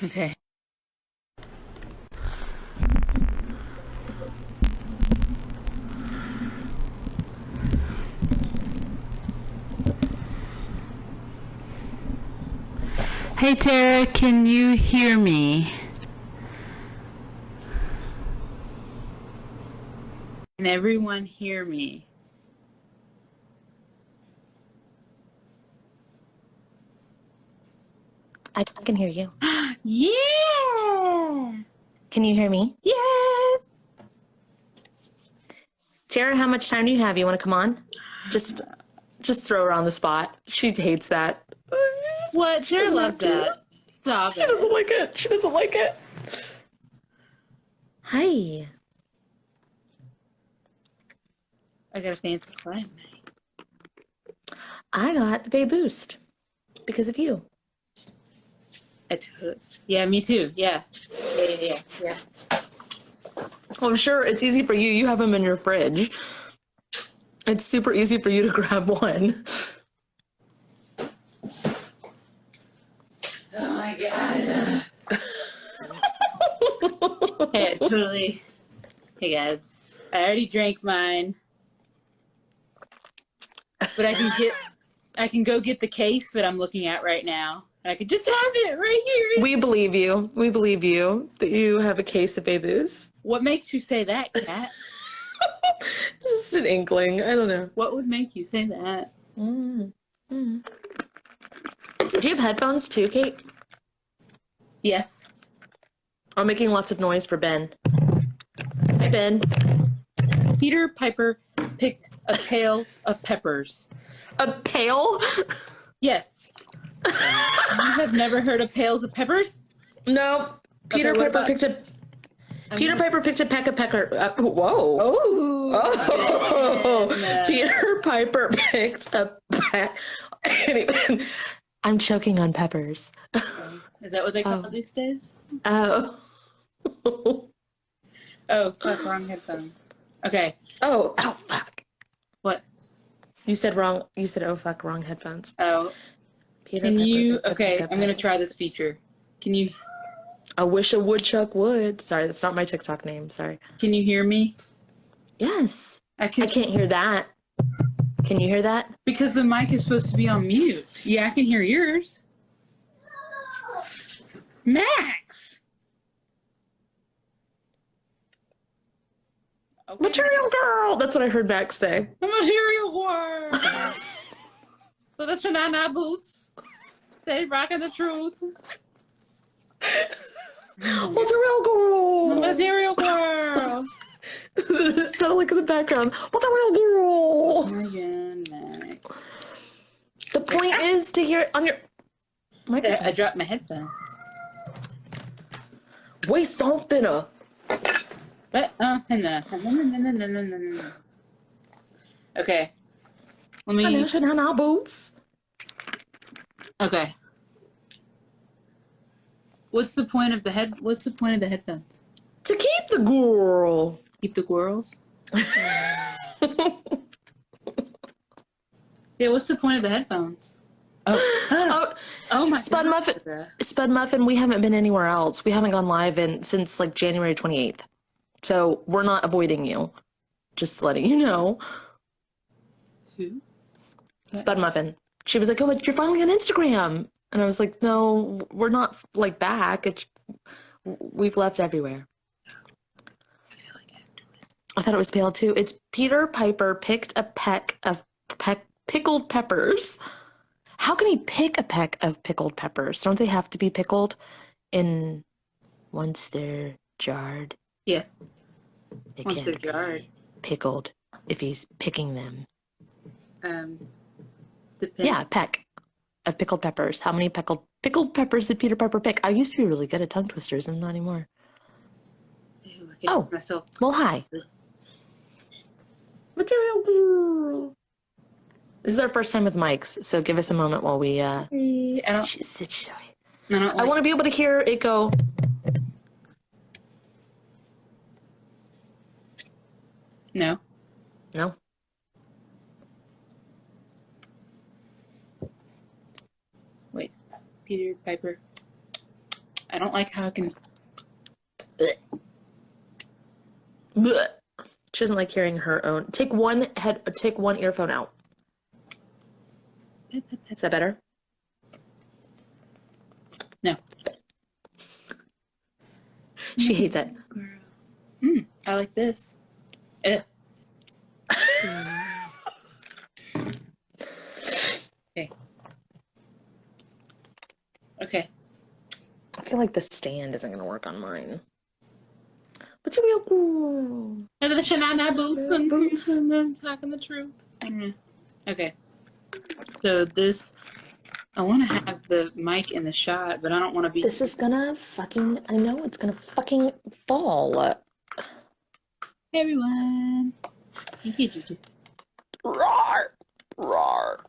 Okay. Hey Tara, can you hear me? Can everyone hear me? I can hear you. Yeah! Can you hear me? Yes! Tara, how much time do you have? You want to come on? Just throw her on the spot. She hates that. What? Tara loves that. Stop She it. doesn't like it. She doesn't like it. Hi. I got a fancy client. I got a boost because of you. Yeah, me too. Yeah. Yeah. Well, I'm sure it's easy for you. You have them in your fridge. It's super easy for you to grab one. Oh my god. Hey, Hey guys, I already drank mine, but I can go get the case that I'm looking at right now. I could just have it right here. We believe you. We believe you that you have a case of babies. What makes you say that, Kat? Just an inkling. I don't know. What would make you say that? Do you have headphones too, Kate? Yes. I'm making lots of noise for Ben. Hi, Ben. Peter Piper picked a pail of peppers. A pail? Yes. You have never heard of pails of peppers? No. Peter Piper picked a peck of pecker. Whoa. Oh. Peter Piper picked a peck. Anyway, I'm choking on peppers. Is that what they call it these days? Oh. Oh, fuck, wrong headphones. Okay. Oh, fuck. What? You said wrong. You said, oh, fuck, wrong headphones. Oh. Peter Can Piper you... picked a Okay, peck of I'm going to peppers. try this feature. Can you... I wish a woodchuck would. Sorry, that's not my TikTok name. Sorry. Can you hear me? Yes. I can't hear that. Can you hear that? Because the mic is supposed to be on mute. Yeah, I can hear yours. Max! Okay. Material girl! That's what I heard Max say. The material girl! So that's your nana boots. Stay rocking the truth. Material girl! Material girl! It sounded like in the background. Material girl! Again, Max. The point is to hear it on your microphone. I dropped my headphone. Waste on thinner. Okay. Let me... Banana boots. Okay. What's the point of the headphones? To keep the girl. Keep the girls? Yeah, what's the point of the headphones? Oh my Spud God. Muffin, we haven't been anywhere else. We haven't gone live since like January 28th. So we're not avoiding you. Just letting you know. Who? Spud Muffin. She was like, oh, you're finally on Instagram. And I was like, no, we're not like back. We've left everywhere. I feel like I have to win. I thought it was pale too. It's Peter Piper picked a peck of pickled peppers. How can he pick a peck of pickled peppers? Don't they have to be pickled once they're jarred? Yes. They Once they're can't jarred. be pickled if he's picking them. Depends. Yeah, a peck of pickled peppers. How many pickled peppers did Peter Piper pick? I used to be really good at tongue twisters and not anymore. Ew, I can't hear myself. Well, hi. Material girl. This is our first time with mics, so give us a moment while we I want to be able to hear it go. No. No. Wait. Peter Piper. I don't like how I can. Blech. She doesn't like hearing her own. Take one earphone out. Is that better? No. She hates it. I like this. Okay. I feel like the stand isn't going to work on mine. What's your real girl? And the Shanana boots and Boots. then talking the truth. Okay. So this, I want to have the mic in the shot, but I don't want to be. This is gonna fucking, I know it's gonna fucking fall. Hey everyone. Hey, Gigi. Roar. Roar.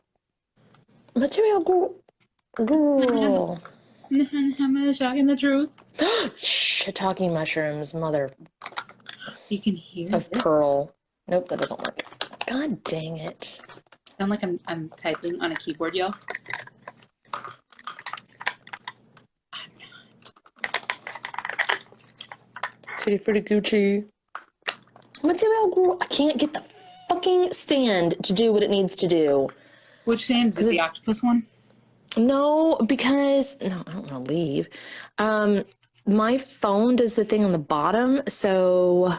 Material girl. Girl. I'm talking the truth. Shiitake mushrooms, mother You can hear of it. pearl. Nope, that doesn't work. God dang it. Sound like I'm typing on a keyboard, y'all. Tutti Frutti Gucci. Material girl. I can't get the fucking stand to do what it needs to do. Which stand is it? The octopus one? No, because no, I don't want to leave. My phone does the thing on the bottom, so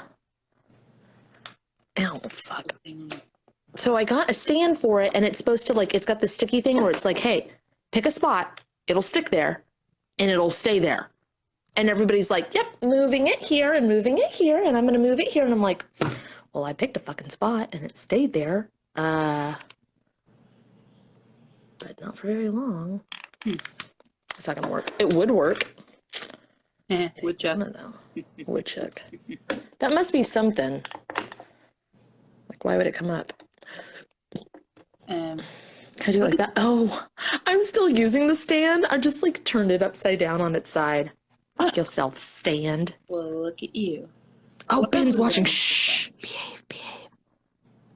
ow, fuck. So I got a stand for it, and it's supposed to like it's got the sticky thing where it's like, hey, pick a spot, it'll stick there, and it'll stay there. And everybody's like, yep, moving it here and moving it here, and I'm gonna move it here, and I'm like, well, I picked a fucking spot and it stayed there. But not for very long. It's not gonna work. It would work. Woodchuck. Though. Woodchuck. That must be something. Like, why would it come up? Can I do it like that? Oh, I'm still using the stand. I just like turned it upside down on its side. Fuck yourself, stand. Well, look at you. Oh, Ben's watching. Shh. Behave, behave.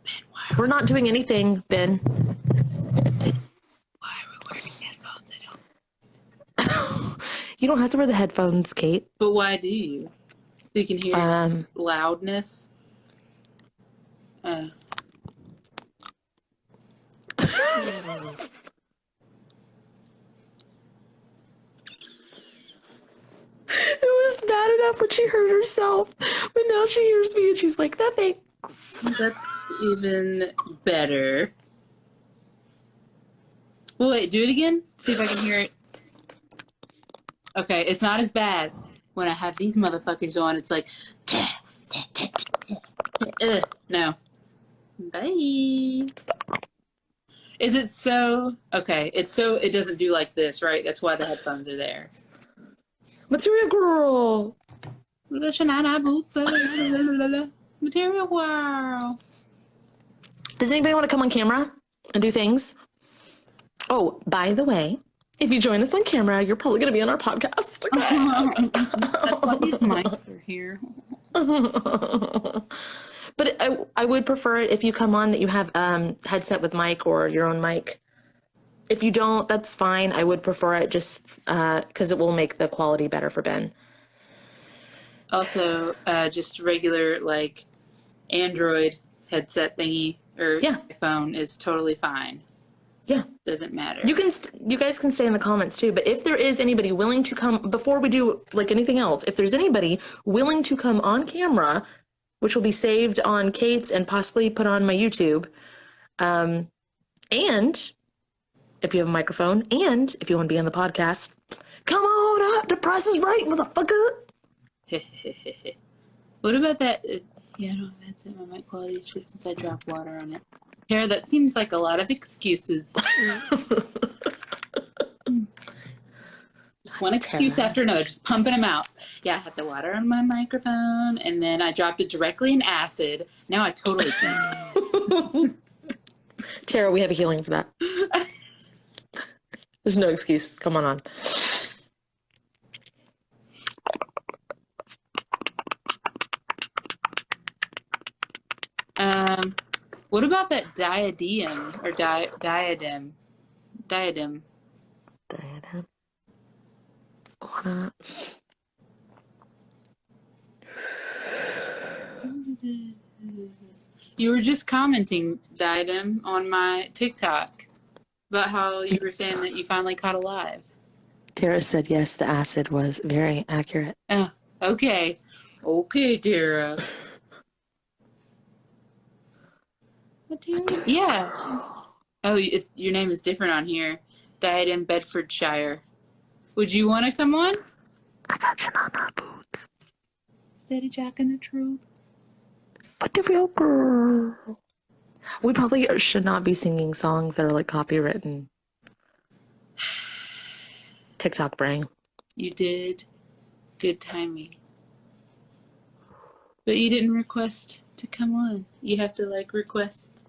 Ben, why? We're not doing anything, Ben. Why are we wearing headphones? I don't. You don't have to wear the headphones, Kate. But why do you? So you can hear loudness. It was bad enough when she heard herself, but now she hears me and she's like, nothing. That's even better. Well, wait, do it again. See if I can hear it. Okay, it's not as bad when I have these motherfuckers on. It's like, no. Bye. Is it so? Okay, it's so it doesn't do like this, right? That's why the headphones are there. Material girl. The Shanana boots. Material wow. Does anybody want to come on camera and do things? Oh, by the way, if you join us on camera, you're probably going to be on our podcast. That's why these mics are here. But I would prefer it if you come on that you have headset with mic or your own mic. If you don't, that's fine. I would prefer it just because it will make the quality better for Ben. Also, just regular like Android headset thingy or phone is totally fine. Yeah, doesn't matter. You guys can stay in the comments too. But if there is anybody willing to come before we do like anything else, if there's anybody willing to come on camera, which will be saved on Kate's and possibly put on my YouTube, and if you have a microphone, and if you want to be on the podcast, come on up. The price is right, motherfucker. What about that? Yeah, I don't have headset. My mic quality shit since I dropped water on it. Tara, that seems like a lot of excuses. Just one excuse after another, just pumping them out. Yeah, I had the water on my microphone, and then I dropped it directly in acid. Now I totally can't. Tara, we have a healing for that. There's no excuse. Come on. What about that diadem or diadem? Diadem. Diadem. wanna. You were just commenting, Diadem, on my TikTok about how you were saying that you finally caught alive. Tara said yes, the acid was very accurate. Oh, okay. Okay, Tara. What, Tara? Yeah. Oh, it's your name is different on here. Diadem Bedfordshire. Would you want to come on? I got banana boots. Steady jacking the truth. But the real girl. We probably should not be singing songs that are like copywritten. TikTok brain. You did. Good timing. But you didn't request to come on. You have to like request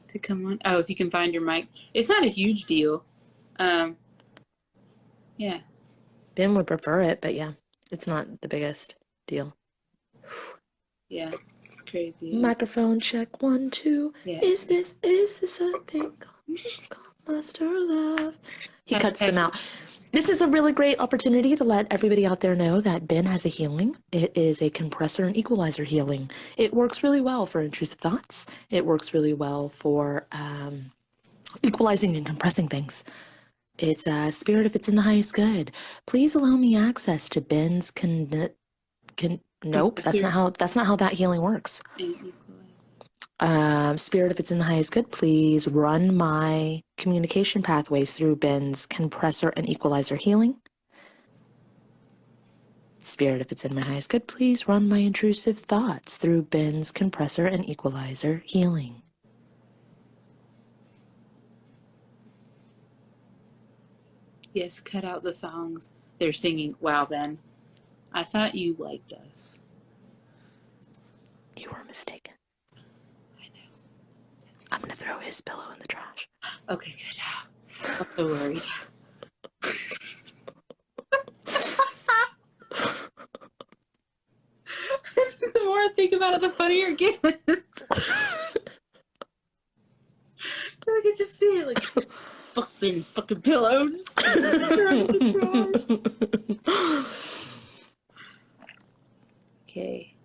to come on. Oh, if you can find your mic. It's not a huge deal. Yeah. Ben would prefer it, but yeah, it's not the biggest deal. Yeah. It's crazy. Microphone check 1, 2. Yeah. Is this a thing called Master Love? He cuts them out. This is a really great opportunity to let everybody out there know that Ben has a healing. It is a compressor and equalizer healing. It works really well for intrusive thoughts. It works really well for equalizing and compressing things. It's a spirit if it's in the highest good. Please allow me access to Ben's nope, that's not how that healing works. Spirit if it's in the highest good, please run my communication pathways through Ben's compressor and equalizer healing. Spirit if it's in my highest good, please run my intrusive thoughts through Ben's compressor and equalizer healing. Yes, cut out the songs they're singing. Wow, Ben. I thought you liked us. You were mistaken. I know. I'm gonna throw his pillow in the trash. Okay, good. I'm so worried. The more I think about it, the funnier it gets. I can just see it, like, fuck Ben's fucking pillow. Just okay.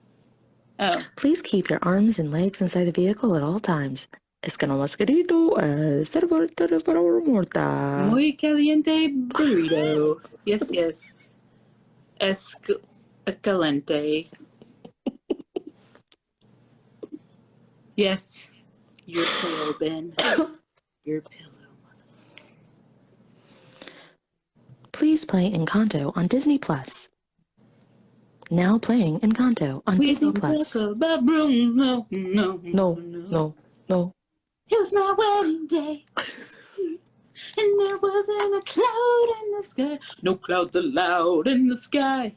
Oh. Please keep your arms and legs inside the vehicle at all times. Es que no más querido, morta. Muy caliente burrito. Yes, yes. Caliente. Yes. Your pillow, Ben. Your pillow. Please play Encanto on Disney Plus. Now playing Encanto on Disney Plus. No, no, no, No. It was my wedding day. And there wasn't a cloud in the sky. No clouds allowed in the sky.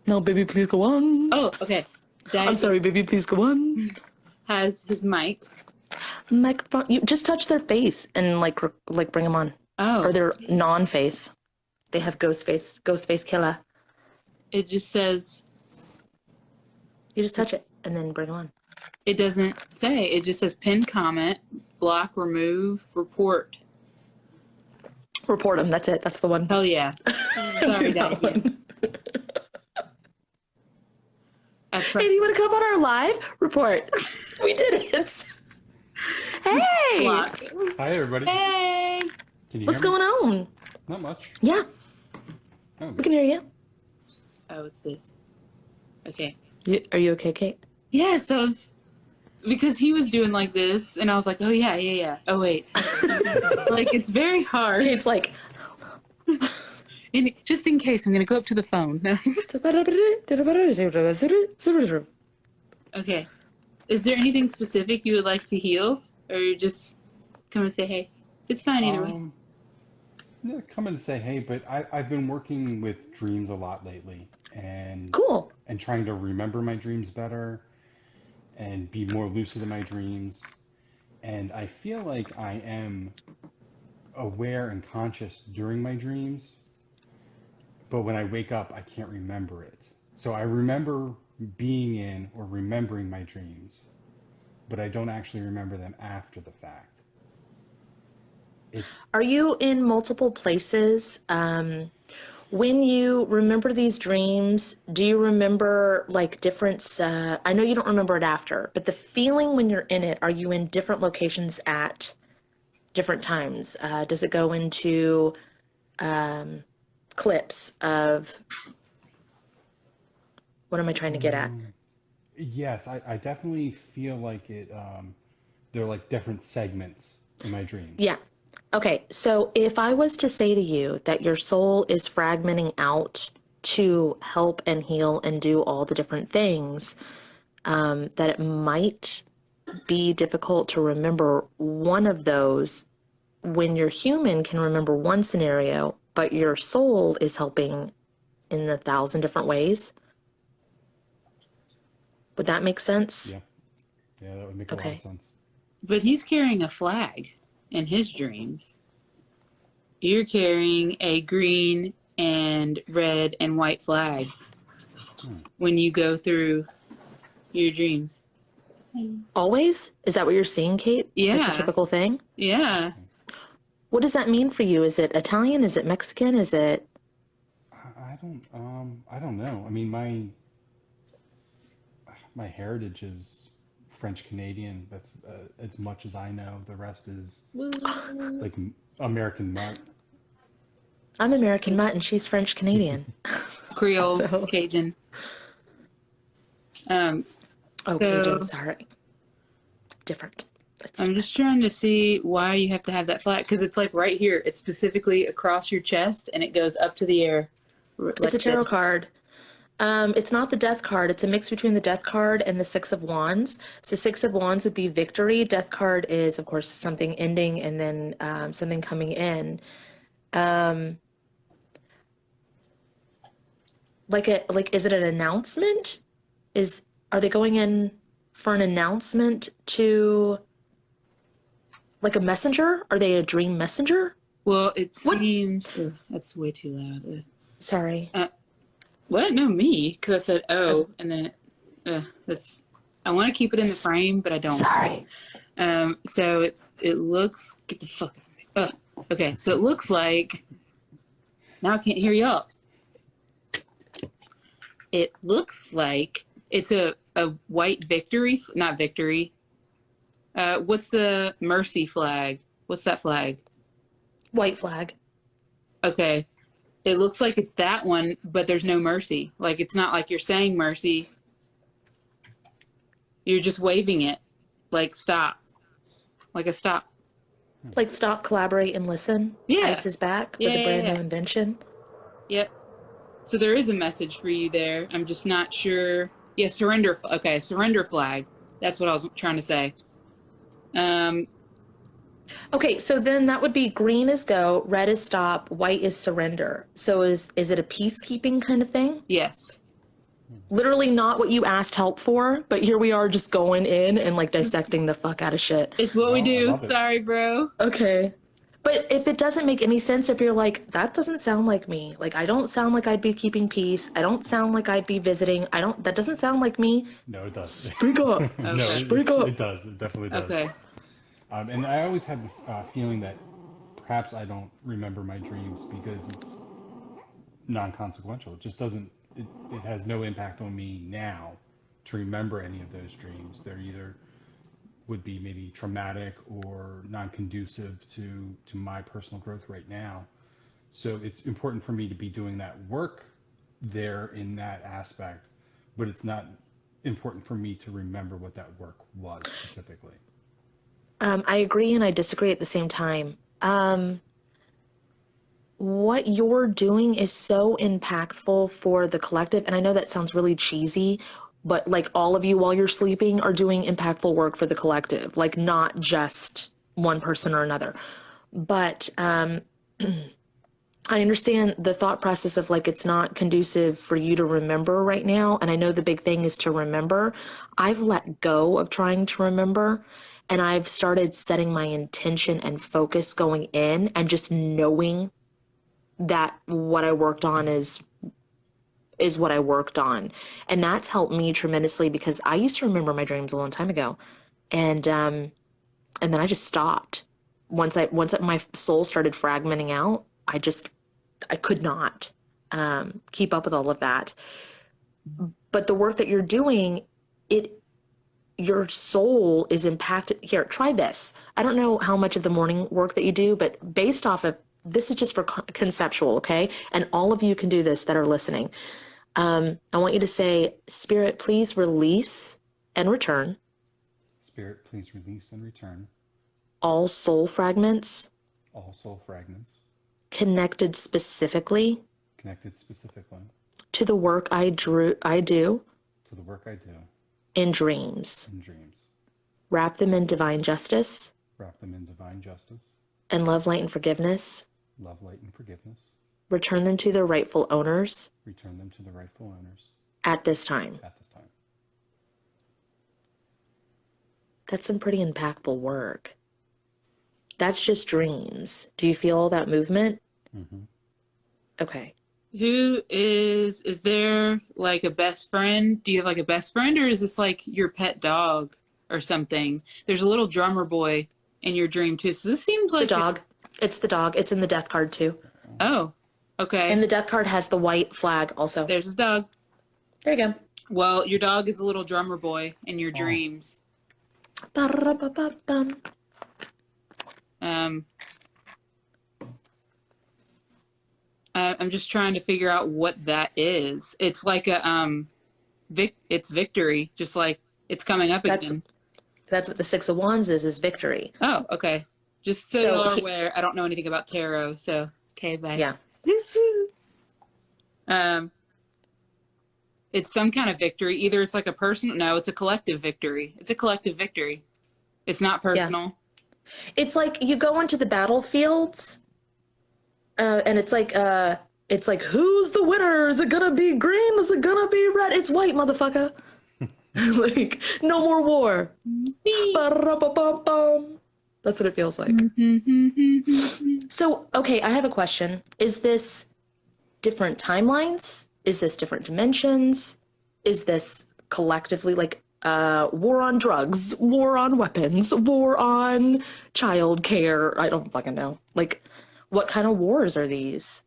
No, baby, please go on. Oh, okay. I'm sorry, baby, please go on. Has his mic. Microphone. You just touch their face and like bring them on. Oh. Or their non-face. They have ghost face killer. It just says. You just touch it and then bring them on. It doesn't say. It just says pin comment, block, remove, report. Report them. That's it. That's the one. Hell yeah. Sorry, Daddy. Hey, do you want to come on our live report? We did it. Hey. Block. Hi, everybody. Hey. Can you What's hear me? going on? Not much. Yeah, Oh, we good. can hear you. Oh, it's this. Okay. Are you okay, Kate? Yeah, so because he was doing like this, and I was like, oh, yeah. Oh, wait. Like, it's very hard. Kate's like, And just in case, I'm going to go up to the phone. Okay. Is there anything specific you would like to heal? Or you just come and say, hey? It's fine either way. Yeah, come in to say hey, but I've been working with dreams a lot lately, and cool. and trying to remember my dreams better, and be more lucid in my dreams, and I feel like I am aware and conscious during my dreams, but when I wake up, I can't remember it. So I remember being in or remembering my dreams, but I don't actually remember them after the fact. It's Are you in multiple places When you remember these dreams, do you remember like different, I know you don't remember it after, but the feeling when you're in it, are you in different locations at different times? Does it go into clips of, what am I trying to get at? Yes, I definitely feel like it. They're like different segments in my dreams. Yeah. Okay. So if I was to say to you that your soul is fragmenting out to help and heal and do all the different things, that it might be difficult to remember one of those when your human can remember one scenario, but your soul is helping in 1,000 different ways. Would that make sense? Yeah, yeah, that would make a lot of Okay. sense. But he's carrying a flag in his dreams. You're carrying a green and red and white flag when you go through your dreams. Always? Is that what you're seeing, Kate? Yeah. That's a typical thing? Yeah. What does that mean for you? Is it Italian? Is it Mexican? Is it... I don't know. I mean, my heritage is French Canadian. That's as much as I know. The rest is like American mutt. I'm American mutt and she's French Canadian. Creole, So- Cajun. Oh, So- Cajun, sorry. Different. I'm just trying to see why you have to have that flag, because it's like right here. It's specifically across your chest, and it goes up to the air. It's a tarot card. It's not the death card. It's a mix between the death card and the Six of Wands. So Six of Wands would be victory. Death card is, of course, something ending and then something coming in. Is it an announcement? Are they going in for an announcement to like a messenger? Are they a dream messenger? Well, it seems... Oh, that's way too loud. Sorry. What? No, me. Because I said, oh, and then that's... I want to keep it in the frame, but I don't. Sorry. So it looks... Get the fuck out of me. Okay, so it looks like... Now I can't hear y'all. It looks like it's a white victory... Not victory. What's the mercy flag? What's that flag? White flag. Okay. It looks like it's that one, but there's no mercy. Like, it's not like you're saying mercy. You're just waving it. Like, stop. Like a stop. Like stop, collaborate, and listen. Yeah. Ice is back with a brand new invention. Yep. So there is a message for you there. I'm just not sure. Yeah, surrender. Okay, surrender flag. That's what I was trying to say. Okay, so then that would be green is go, red is stop, white is surrender. So is it a peacekeeping kind of thing? Yes. Literally not what you asked help for, but here we are just going in and like dissecting the fuck out of shit. It's what we I do. love it. Sorry, bro. Okay. But if it doesn't make any sense, if you're like, that doesn't sound like me. Like, I don't sound like I'd be keeping peace. I don't sound like I'd be visiting. That doesn't sound like me. No, it does. Speak up. No, Speak up. it does. It definitely does. Okay. And I always had this feeling that perhaps I don't remember my dreams because it's non-consequential. It just doesn't. It has no impact on me now to remember any of those dreams. They're either would be maybe traumatic or non-conducive to my personal growth right now. So it's important for me to be doing that work there in that aspect, but it's not important for me to remember what that work was specifically. I agree and I disagree at the same time. What you're doing is so impactful for the collective. And I know that sounds really cheesy, but like all of you while you're sleeping are doing impactful work for the collective, like not just one person or another. But I understand the thought process of like, it's not conducive for you to remember right now. And I know the big thing is to remember. I've let go of trying to remember. And I've started setting my intention and focus going in and just knowing that what I worked on is what I worked on. And that's helped me tremendously because I used to remember my dreams a long time ago. And then I just stopped. Once my soul started fragmenting out, I could not. keep up with all of that. But the work that you're doing, your soul is impacted. Here, try this. I don't know how much of the morning work that you do, but based off of, this is just for conceptual, okay? And all of you can do this that are listening. I want you to say, Spirit, please release and return Spirit, please release and return all soul fragments all soul fragments connected specifically to the work I do to the work I do in dreams. in dreams. Wrap them in divine justice Wrap them in divine justice, and love, light, and forgiveness. love, light, and forgiveness. Return them to their rightful owners Return them to the rightful owners at this time. at this time. That's some pretty impactful work. That's just dreams. Do you feel all that movement? Mm-hmm. Okay. Who is there like a best friend? Do you have like a best friend, or is this like your pet dog or something? There's a little drummer boy in your dream too. So this seems like The dog. It's the dog. It's in the death card too. Oh, okay. And the death card has the white flag also. There's his dog. There you go. Well, your dog is a little drummer boy in your dreams. Ba-ra-ba-ba-bum. I'm just trying to figure out what that is. It's like a it's victory, just like it's coming up again. That's what the Six of Wands is victory. Oh, okay. Just so So you're aware, I don't know anything about tarot, so okay, bye. Yeah. It's some kind of victory. Either it's like a personal, no, it's a collective victory. It's a collective victory. It's not personal. It's like you go into the battlefields, and it's like who's the winner? Is it gonna be green? Is it gonna be red? It's white, motherfucker. Like, no more war. Ba-ra-ba-ba-bum. That's what it feels like. So, okay, I have a question. Is this different timelines? Is this different dimensions? Is this collectively like war on drugs, war on weapons, war on child care? I don't fucking know. Like, what kind of wars are these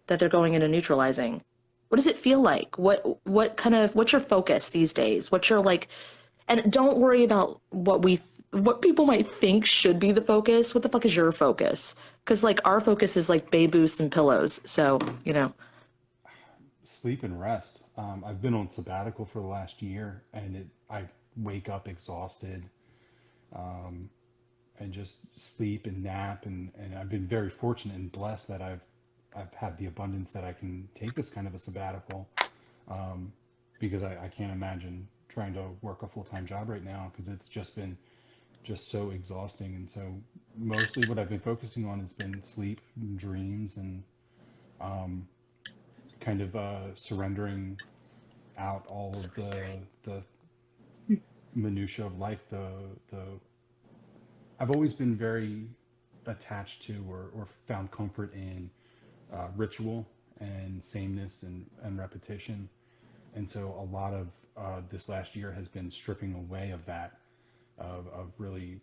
that they're going into neutralizing? What does it feel like? What's your focus these days? What's your like, and don't worry about what people might think should be the focus. What the fuck is your focus? Because like our focus is like baby boosts and pillows. So, you know. Sleep and rest. I've been on sabbatical for the last year, and I wake up exhausted, and just sleep and nap, and I've been very fortunate and blessed that I've had the abundance that I can take this kind of a sabbatical, because I can't imagine trying to work a full-time job right now, because it's just been so exhausting. And so mostly what I've been focusing on has been sleep and dreams, and kind of surrendering out all of the minutia of life. I've always been very attached to or found comfort in ritual and sameness and repetition. And so a lot of this last year has been stripping away of that, of really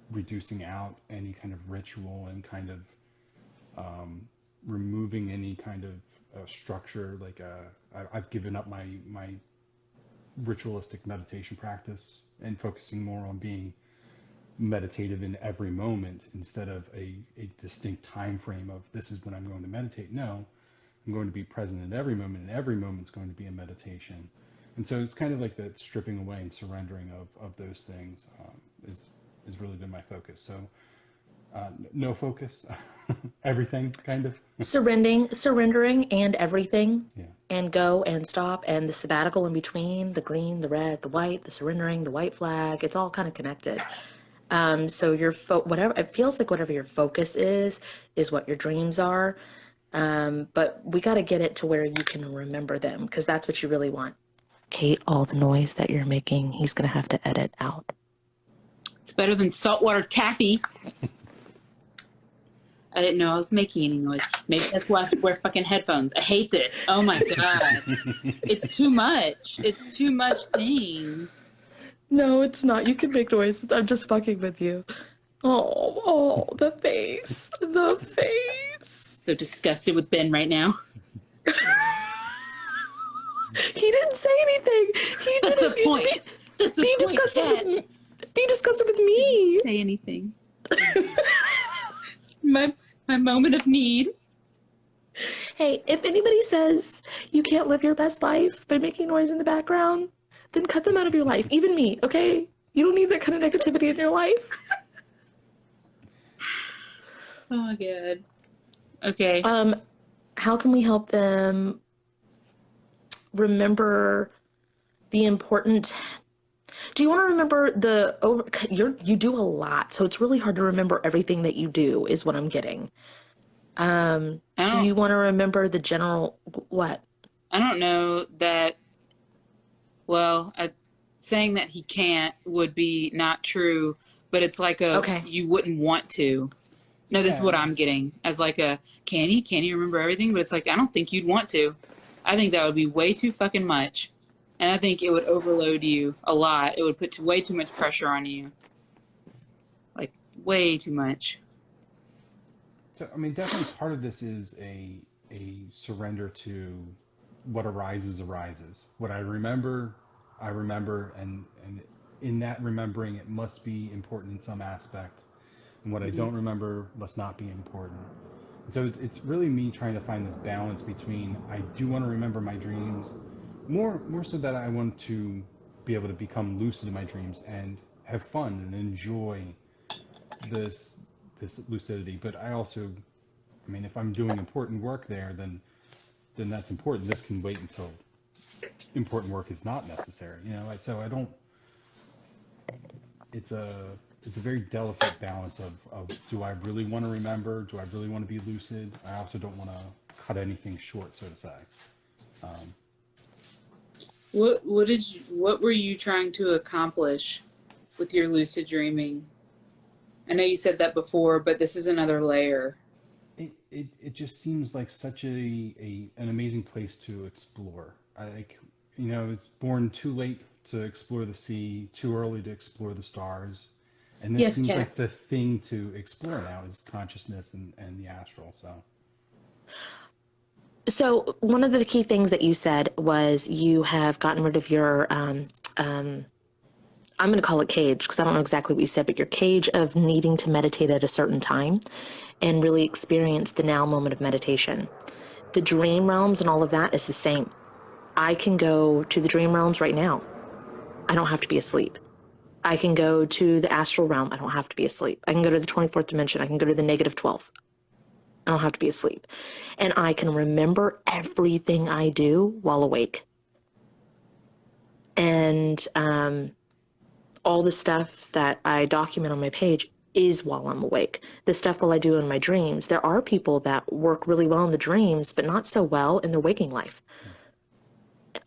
reducing out any kind of ritual and kind of removing any kind of structure. Like I've given up my ritualistic meditation practice and focusing more on being meditative in every moment instead of a distinct time frame of this is when I'm going to meditate. No, I'm going to be present in every moment, and every moment's going to be a meditation. And so it's kind of like that stripping away and surrendering of those things has really been my focus. So no focus, everything kind of. Surrendering and everything. Yeah. And go and stop, and the sabbatical in between, the green, the red, the white, the surrendering, the white flag, it's all kind of connected. So your whatever, it feels like whatever your focus is what your dreams are. But we got to get it to where you can remember them, because that's what you really want. Kate, all the noise that you're making, he's going to have to edit out. It's better than saltwater taffy. I didn't know I was making any noise. Maybe that's why I wear fucking headphones. I hate this. Oh my God. It's too much. It's too much things. No, it's not. You can make noises. I'm just fucking with you. Oh, the face. The face. So disgusted with Ben right now. He didn't say anything. He That's didn't. the point. That's the He point, discussed it Kat. with me. He discussed it with me. Say anything. my moment of need. Hey, if anybody says you can't live your best life by making noise in the background, then cut them out of your life. Even me, okay? You don't need that kind of negativity in your life. Oh my god. Okay. How can we help them remember the important? Do you want to remember you do a lot, so it's really hard to remember everything that you do, is what I'm getting. Do you want to remember the general, what? I don't know that, well, saying that he can't would be not true, but it's like Okay. you wouldn't want to. No, this is what I'm getting as like can he remember everything? But it's like, I don't think you'd want to. I think that would be way too fucking much. And I think it would overload you a lot. It would put way too much pressure on you. Like, way too much. So, I mean, definitely part of this is a surrender to what arises. What I remember, and in that remembering, it must be important in some aspect. And what I don't remember must not be important. And so it's really me trying to find this balance between, I do want to remember my dreams, more so that I want to be able to become lucid in my dreams and have fun and enjoy this lucidity. But I also, I mean, if I'm doing important work there, then that's important. This can wait until important work is not necessary, you know. So I don't. It's a very delicate balance of do I really want to remember? Do I really want to be lucid? I also don't want to cut anything short, so to say. What were you trying to accomplish with your lucid dreaming? I know you said that before, but this is another layer. It just seems like such an amazing place to explore. It's born too late to explore the sea, too early to explore the stars. And this seems like the thing to explore now is consciousness and the astral. So one of the key things that you said was you have gotten rid of your, I'm going to call it cage, because I don't know exactly what you said, but your cage of needing to meditate at a certain time and really experience the now moment of meditation. The dream realms and all of that is the same. I can go to the dream realms right now. I don't have to be asleep. I can go to the astral realm. I don't have to be asleep. I can go to the 24th dimension. I can go to the negative 12th. I don't have to be asleep. And I can remember everything I do while awake. And all the stuff that I document on my page is while I'm awake. The stuff while I do in my dreams. There are people that work really well in the dreams, but not so well in their waking life.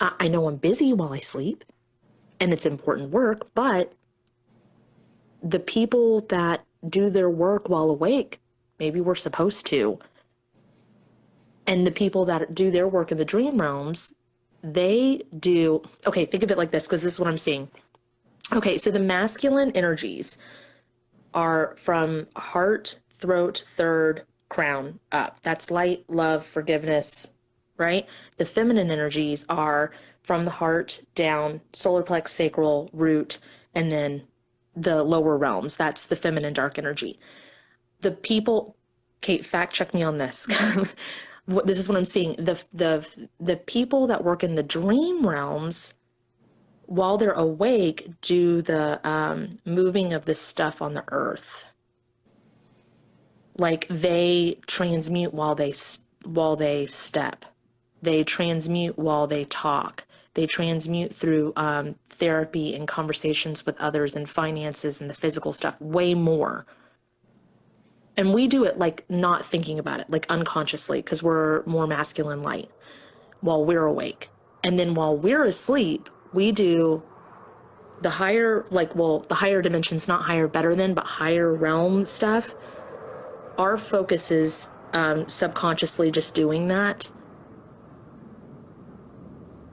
I know I'm busy while I sleep, and it's important work, but the people that do their work while awake, maybe we're supposed to. And the people that do their work in the dream realms, they do, okay, think of it like this, because this is what I'm seeing. Okay, so the masculine energies are from heart, throat, third, crown, up. That's light, love, forgiveness, right? The feminine energies are from the heart down, solar plex, sacral, root, and then the lower realms. That's the feminine dark energy. The people, Kate, fact check me on this. This is what I'm seeing. The people that work in the dream realms, while they're awake, do the moving of this stuff on the earth. Like they transmute while they step. They transmute while they talk. They transmute through therapy and conversations with others and finances and the physical stuff way more. And we do it like not thinking about it, like unconsciously, because we're more masculine light while we're awake. And then while we're asleep, we do the higher, the higher dimensions, not higher better than, but higher realm stuff. Our focus is subconsciously just doing that.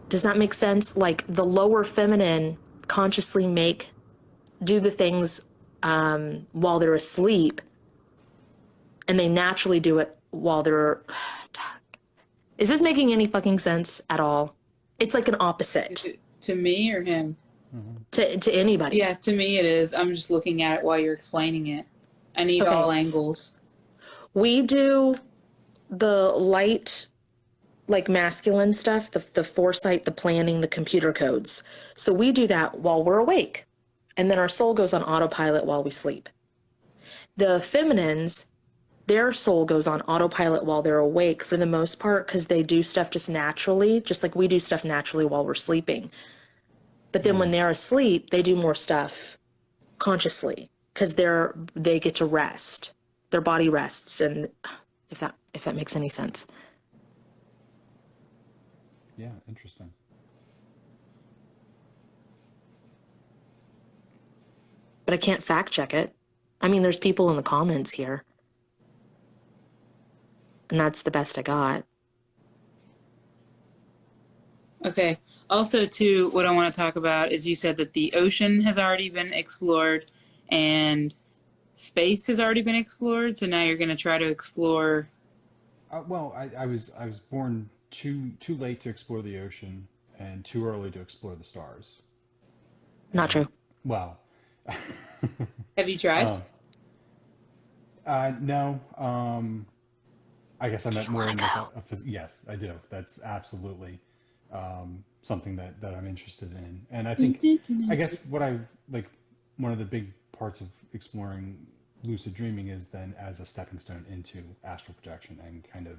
Does that make sense? Like the lower feminine consciously do the things while they're asleep, and they naturally do it while they're, Is this making any fucking sense at all? It's like an opposite To me or him? to anybody. Yeah, to me it is. I'm just looking at it while you're explaining it. I need Okay. all angles. We do the light, like masculine stuff, the foresight, the planning, the computer codes. So we do that while we're awake. And then our soul goes on autopilot while we sleep. The feminines, their soul goes on autopilot while they're awake for the most part because they do stuff just naturally, just like we do stuff naturally while we're sleeping. But then when they're asleep, they do more stuff consciously because they get to rest. Their body rests, and if that makes any sense. Yeah, interesting. But I can't fact check it. I mean, there's people in the comments here. And that's the best I got. Okay. Also, too, what I want to talk about is you said that the ocean has already been explored and space has already been explored. So now you're going to try to explore. Well, I was born too late to explore the ocean and too early to explore the stars. Not true. Well, Have you tried? no. I guess I meant more in like yes, I do. That's absolutely something that I'm interested in. And I think, I guess what I've, like, one of the big parts of exploring lucid dreaming is then as a stepping stone into astral projection and kind of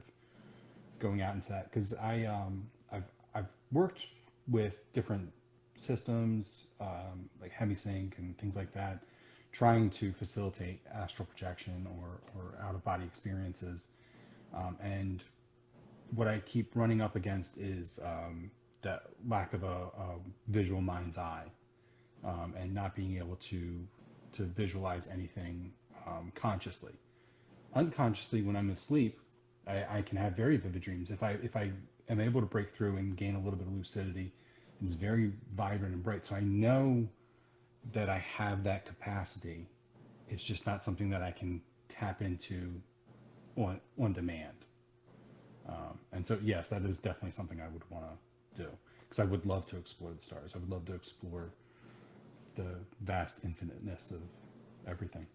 going out into that. Because I've worked with different systems, like HemiSync and things like that, trying to facilitate astral projection or out-of-body experiences. And what I keep running up against is that lack of a visual mind's eye, and not being able to visualize anything consciously. Unconsciously, when I'm asleep, I can have very vivid dreams. If I am able to break through and gain a little bit of lucidity, it's very vibrant and bright. So I know that I have that capacity. It's just not something that I can tap into on demand. And so, yes, that is definitely something I would want to do, because I would love to explore the stars. I would love to explore the vast infiniteness of everything.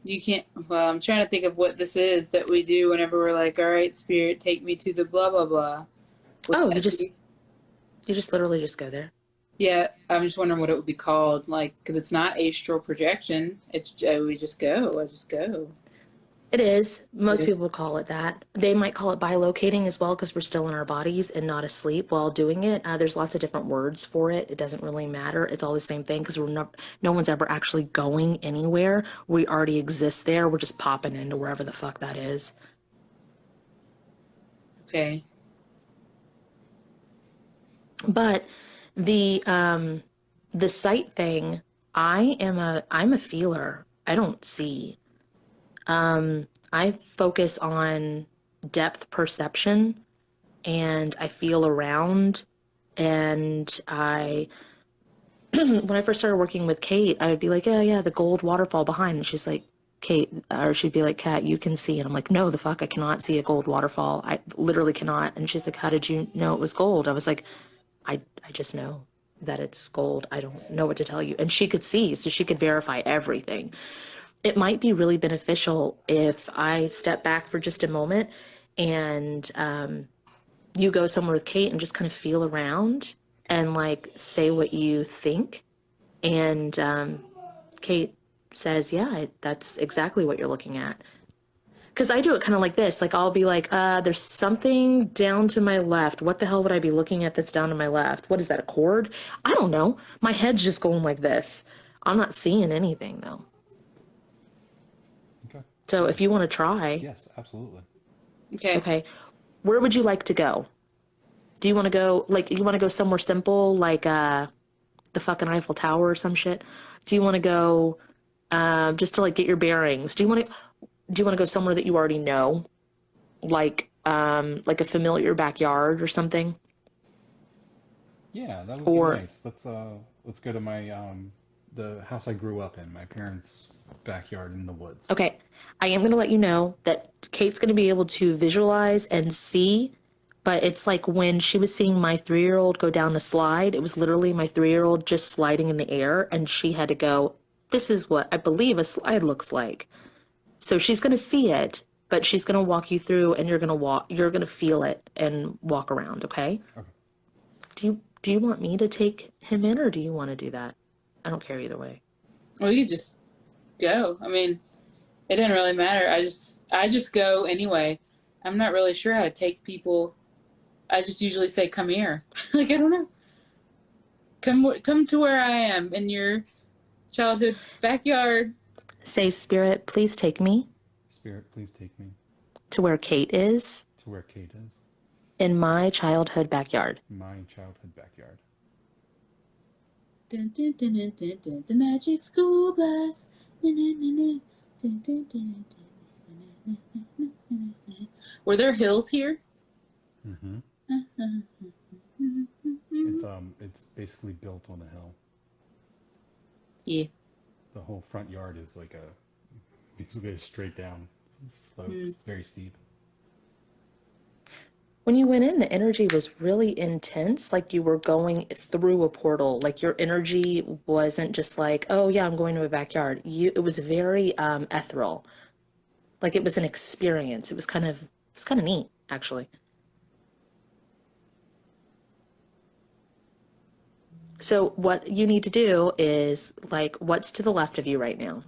You can't. Well, I'm trying to think of what this is that we do whenever we're like, all right, spirit, take me to the blah, blah, blah. You just literally just go there. Yeah, I'm just wondering what it would be called, like, because it's not astral projection. It's we just go. I just go. It is. Most people would call it that. They might call it bilocating as well because we're still in our bodies and not asleep while doing it. There's lots of different words for it. It doesn't really matter. It's all the same thing because no one's ever actually going anywhere. We already exist there. We're just popping into wherever the fuck that is. Okay. But the sight thing, I'm a feeler. I don't see. I focus on depth perception and I feel around, and when I first started working with Kate, I would be like, yeah, the gold waterfall behind. And she's like, Kate, or she'd be like, Kat, you can see. And I'm like, no, the fuck, I cannot see a gold waterfall. I literally cannot. And she's like, how did you know it was gold? I was like, I just know that it's gold. I don't know what to tell you. And she could see, so she could verify everything. It might be really beneficial if I step back for just a moment and you go somewhere with Kate and just kind of feel around and like say what you think. And Kate says, yeah, that's exactly what you're looking at. Because I do it kind of like this. Like I'll be like, there's something down to my left. What the hell would I be looking at that's down to my left? What is that, a cord? I don't know. My head's just going like this. I'm not seeing anything though. Okay. So if you want to try. Yes, absolutely. Okay. Where would you like to go? Do you want to go, like, you want to go somewhere simple, like the fucking Eiffel Tower or some shit? Do you want to go just to like get your bearings? Do you want to go somewhere that you already know, like a familiar backyard or something? Yeah, that would be nice. Let's go to my the house I grew up in, my parents' backyard in the woods. Okay. I am going to let you know that Kate's going to be able to visualize and see, but it's like when she was seeing my 3-year-old go down a slide, it was literally my 3-year-old just sliding in the air, and she had to go, this is what I believe a slide looks like. So she's going to see it, but she's going to walk you through, and you're going to feel it and walk around, okay? Okay. Do you want me to take him in, or do you want to do that? I don't care either way. Well, you just go. I mean, it didn't really matter. I just go anyway. I'm not really sure how to take people. I just usually say, "Come here." Like, I don't know. Come to where I am in your childhood backyard. Say, Spirit, please take me Spirit, please take me to where Kate is to where Kate is, in my childhood backyard. my childhood backyard. Dun, dun, dun, dun, dun, dun, the magic school bus. Dun, dun, dun, dun, dun, dun, dun, dun, dun, dun, dun, dun. Were there hills here? Mm-hmm. It's basically built on a hill. Yeah. The whole front yard is like basically a straight down slope. It's very steep. When you went in, the energy was really intense, like you were going through a portal. Like your energy wasn't just like, oh yeah, I'm going to my backyard. It was very ethereal. Like it was an experience. It was kind of neat, actually. So what you need to do is like, what's to the left of you right now?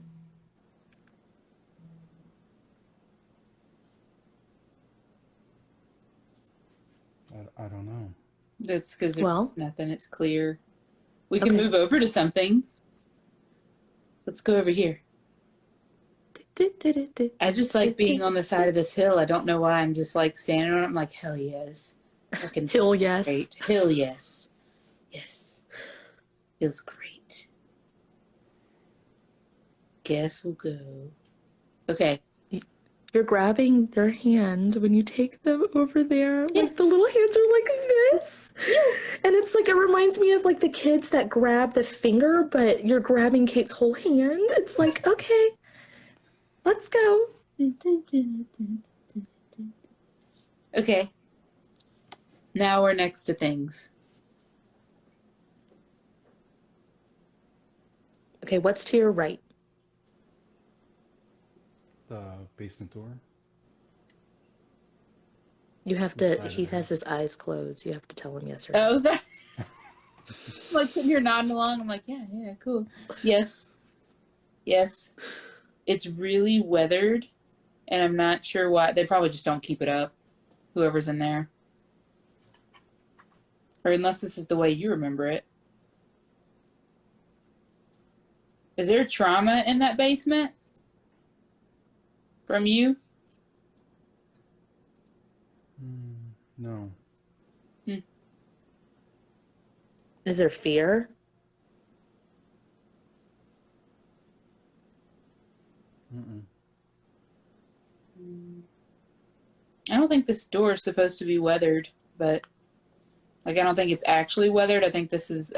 I don't know. That's because there's Well- nothing. It's clear. We can Okay. move over to something. Let's go over here. I just like being on the side of this hill. I don't know why. I'm just like standing on it. I'm like, hell yes. Fucking Hill, yes. great. Hill yes. Yes. Feels great. Guess we'll go. Okay. You're grabbing their hand when you take them over there. Yeah. Like the little hands are like this. Yes. And it's like, it reminds me of like the kids that grab the finger, but you're grabbing Kate's whole hand. It's like, okay, let's go. Okay. Now we're next to things. Okay, what's to your right? The basement door. You have Which to, side of he the has house? his eyes closed. You have to tell him yes or no. Oh, sorry. Like sitting here nodding along. I'm like, yeah, cool. Yes. Yes. It's really weathered, and I'm not sure why. They probably just don't keep it up, whoever's in there. Or unless this is the way you remember it. Is there trauma in that basement? From you? No. Is there fear? Mm-mm. I don't think this door is supposed to be weathered, but like I don't think it's actually weathered. I think this is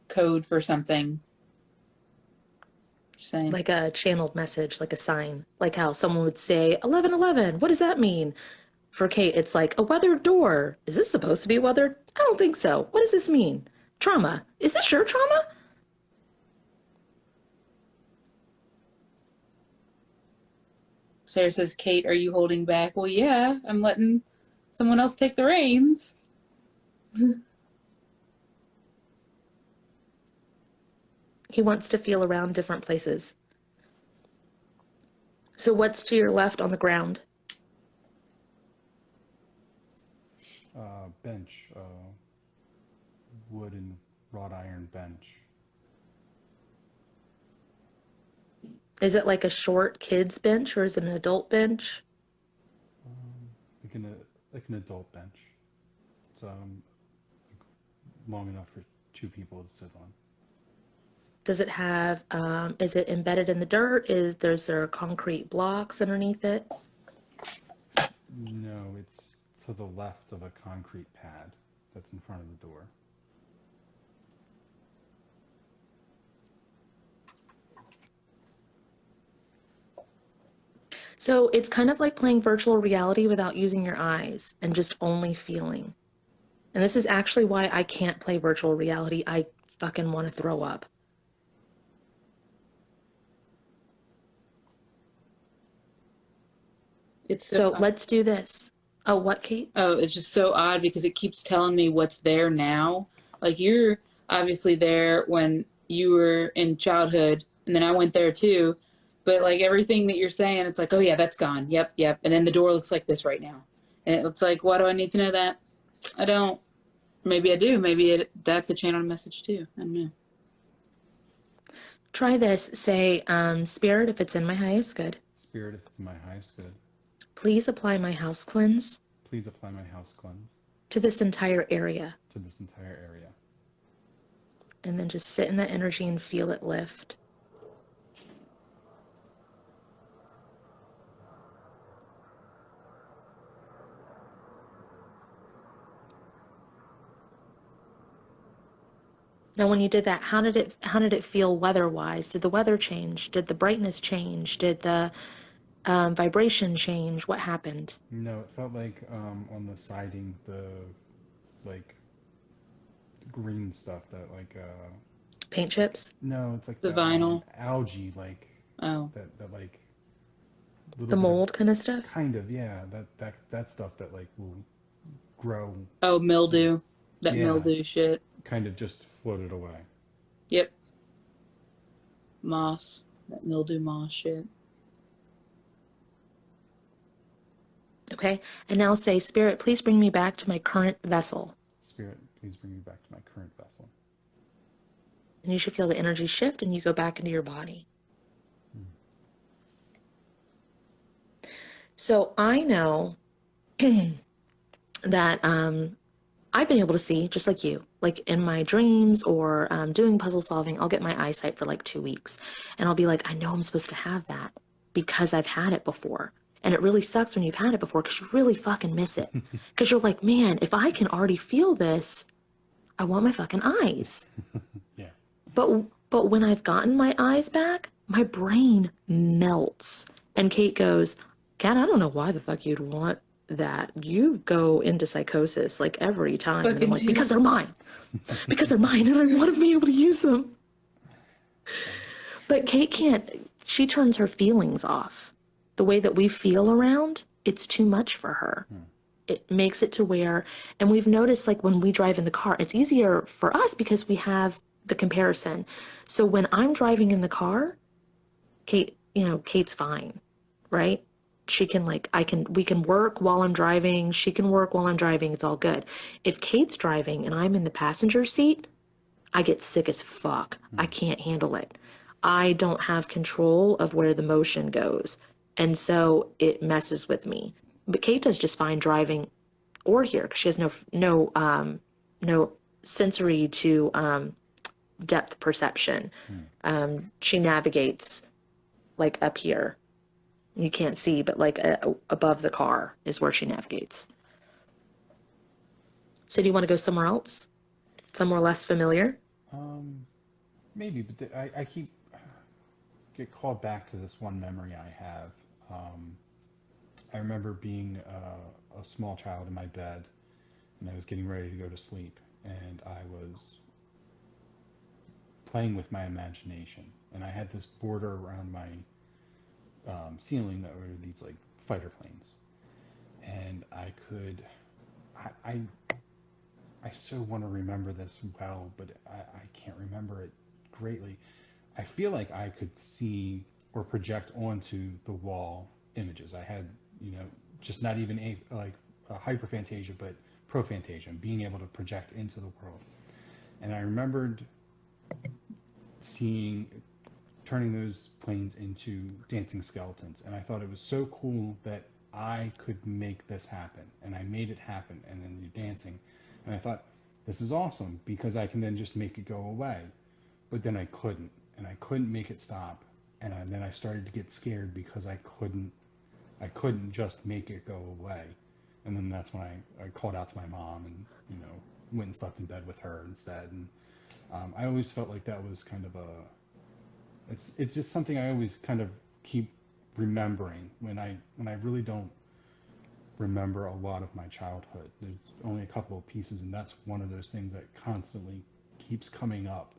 code for something. Just saying. Like a channeled message, like a sign. Like how someone would say, 1111, what does that mean? For Kate, it's like a weathered door. Is this supposed to be weathered? I don't think so. What does this mean? Trauma. Is this your trauma? Sarah says, Kate, are you holding back? Well, yeah, I'm letting someone else take the reins. He wants to feel around different places. So what's to your left on the ground? Bench. Wood and wrought iron bench. Is it like a short kid's bench or is it an adult bench? Like an adult bench. It's long enough for 2 people to sit on. Does it have, is it embedded in the dirt? Is there concrete blocks underneath it? No, it's to the left of a concrete pad that's in front of the door. So it's kind of like playing virtual reality without using your eyes and just only feeling. And this is actually why I can't play virtual reality. I fucking want to throw up. It's So so let's do this. Oh, what, Kate? Oh, it's just so odd because it keeps telling me what's there now. Like you're obviously there when you were in childhood, and then I went there too. But like everything that you're saying, it's like, oh yeah, that's gone. Yep, yep. And then the door looks like this right now, and it's like, why do I need to know that? I don't. Maybe I do. Maybe that's a channel message too. I don't know. Try this. Say, Spirit, if it's in my highest good, Spirit, if it's my highest good, please apply my house cleanse please apply my house cleanse to this entire area. to this entire area. And then just sit in that energy and feel it lift. Now, when you did that, how did it feel weather-wise? Did the weather change? Did the brightness change? Did the vibration change? What happened? No, it felt like on the siding, the like green stuff that like Paint chips? no, it's like The vinyl. algae like Oh, that like The little bit mold kind of stuff? kind of, yeah, that stuff that like will grow, oh, mildew. That yeah, mildew shit. kind of just floated away. Yep. Moss. That mildew moss shit. Okay. And now say, Spirit, please bring me back to my current vessel. Spirit, please bring me back to my current vessel. And you should feel the energy shift and you go back into your body. So I know that I've been able to see, just like you, like in my dreams or doing puzzle solving, I'll get my eyesight for like 2 weeks. And I'll be like, I know I'm supposed to have that because I've had it before. And it really sucks when you've had it before because you really fucking miss it. Because you're like, man, if I can already feel this, I want my fucking eyes. Yeah. But when I've gotten my eyes back, my brain melts. And Kate goes, Kat, I don't know why the fuck you'd want that. You go into psychosis like every time. And I'm like, because they're mine. Because they're mine and I want to be able to use them. But Kate can't, she turns her feelings off. The way that we feel around, it's too much for her. It makes it to where, and we've noticed like when we drive in the car, it's easier for us because we have the comparison. So when I'm driving in the car, Kate, Kate's fine, right? She can we can work while I'm driving. She can work while I'm driving. It's all good. If Kate's driving and I'm in the passenger seat, I get sick as fuck. I can't handle it. I don't have control of where the motion goes. And so it messes with me. But Kate does just fine driving or here because she has no sensory to depth perception. She navigates like up here. You can't see, but like above the car is where she navigates. So do you want to go somewhere else? Somewhere less familiar? Maybe, but I keep get called back to this one memory I have. I remember being a small child in my bed, and I was getting ready to go to sleep, and I was playing with my imagination, and I had this border around my ceiling that were these like fighter planes, and I so want to remember this well, but I can't remember it greatly. I feel like I could see or project onto the wall images. I had, just not even a hyperphantasia, but prophantasia, being able to project into the world. And I remembered turning those planes into dancing skeletons. And I thought it was so cool that I could make this happen. And I made it happen. And then you're dancing. And I thought, this is awesome because I can then just make it go away. But then I couldn't. And I couldn't make it stop. And then I started to get scared because I couldn't just make it go away. And then that's when I called out to my mom and, went and slept in bed with her instead. And I always felt like that was kind of it's just something I always kind of keep remembering when I really don't remember a lot of my childhood. There's only a couple of pieces, and that's one of those things that constantly keeps coming up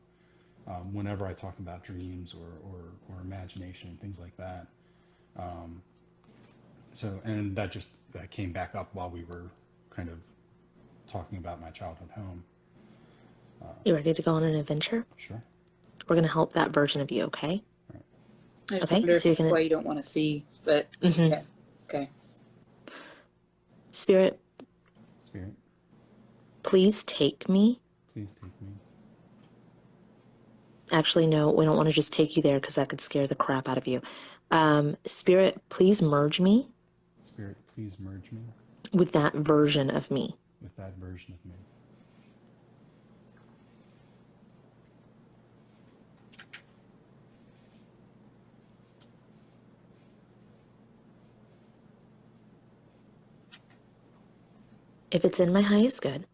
whenever I talk about dreams or imagination and things like that. So, and that came back up while we were kind of talking about my childhood home. You ready to go on an adventure? Sure. We're going to help that version of you, okay? I just Okay, wonder if so you're that's gonna- why you don't want to see, but yeah. Okay. Spirit, Spirit, please take me. please take me. Actually, no, we don't want to just take you there because that could scare the crap out of you. Spirit, please merge me Spirit, please merge me with that version of me. with that version of me. If it's in my highest good,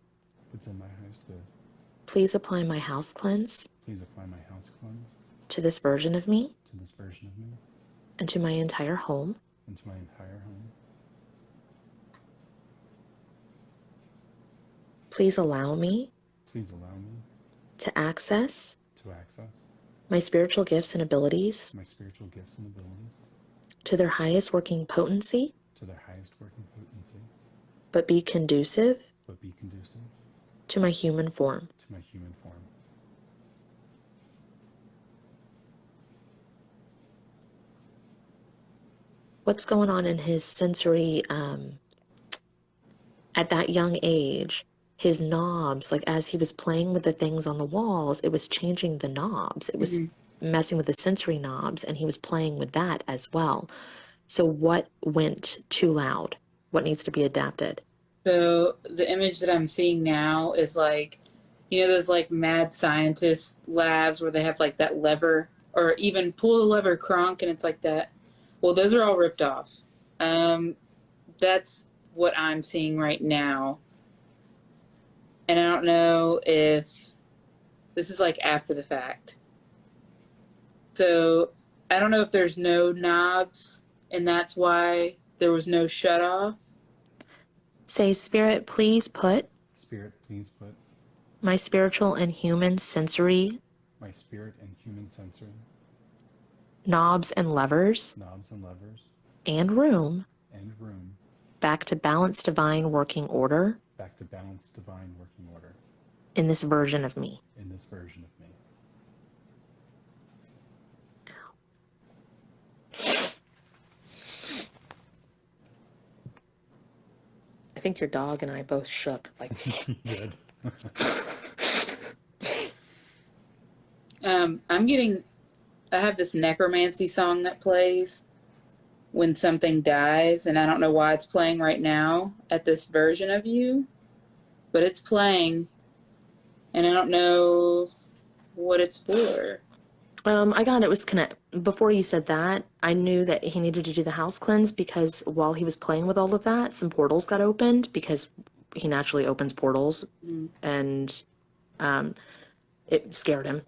If it's in my highest good, please apply my house cleanse please apply my house cleanse to this version of me to this version of me and to my entire home. and to my entire home. Please allow me Please allow me to access to access my spiritual gifts and abilities my spiritual gifts and abilities to their highest working potency, to their highest working potency, but be conducive but be conducive to my human form. to my human form. What's going on in his sensory, at that young age, his knobs, like as he was playing with the things on the walls, it was changing the knobs. It was messing with the sensory knobs, and he was playing with that as well. So what went too loud? What needs to be adapted? So the image that I'm seeing now is like, you know, those like mad scientist labs where they have like that lever, or even pull the lever cronk and it's like that. Well, those are all ripped off. That's what I'm seeing right now. And I don't know if this is like after the fact. So I don't know if there's no knobs and that's why there was no shut off. Say, Spirit, please put Spirit, please put my spiritual and human sensory my spirit and human sensory knobs and levers knobs and levers and room and room back to balanced divine working order back to balanced divine working order in this version of me. in this version of me. I think your dog and I both shook. Like, Good. I have this necromancy song that plays when something dies, and I don't know why it's playing right now at this version of you, but it's playing, and I don't know what it's for. I got it was connect. Before you said that, I knew that he needed to do the house cleanse because while he was playing with all of that, some portals got opened because he naturally opens portals, and it scared him.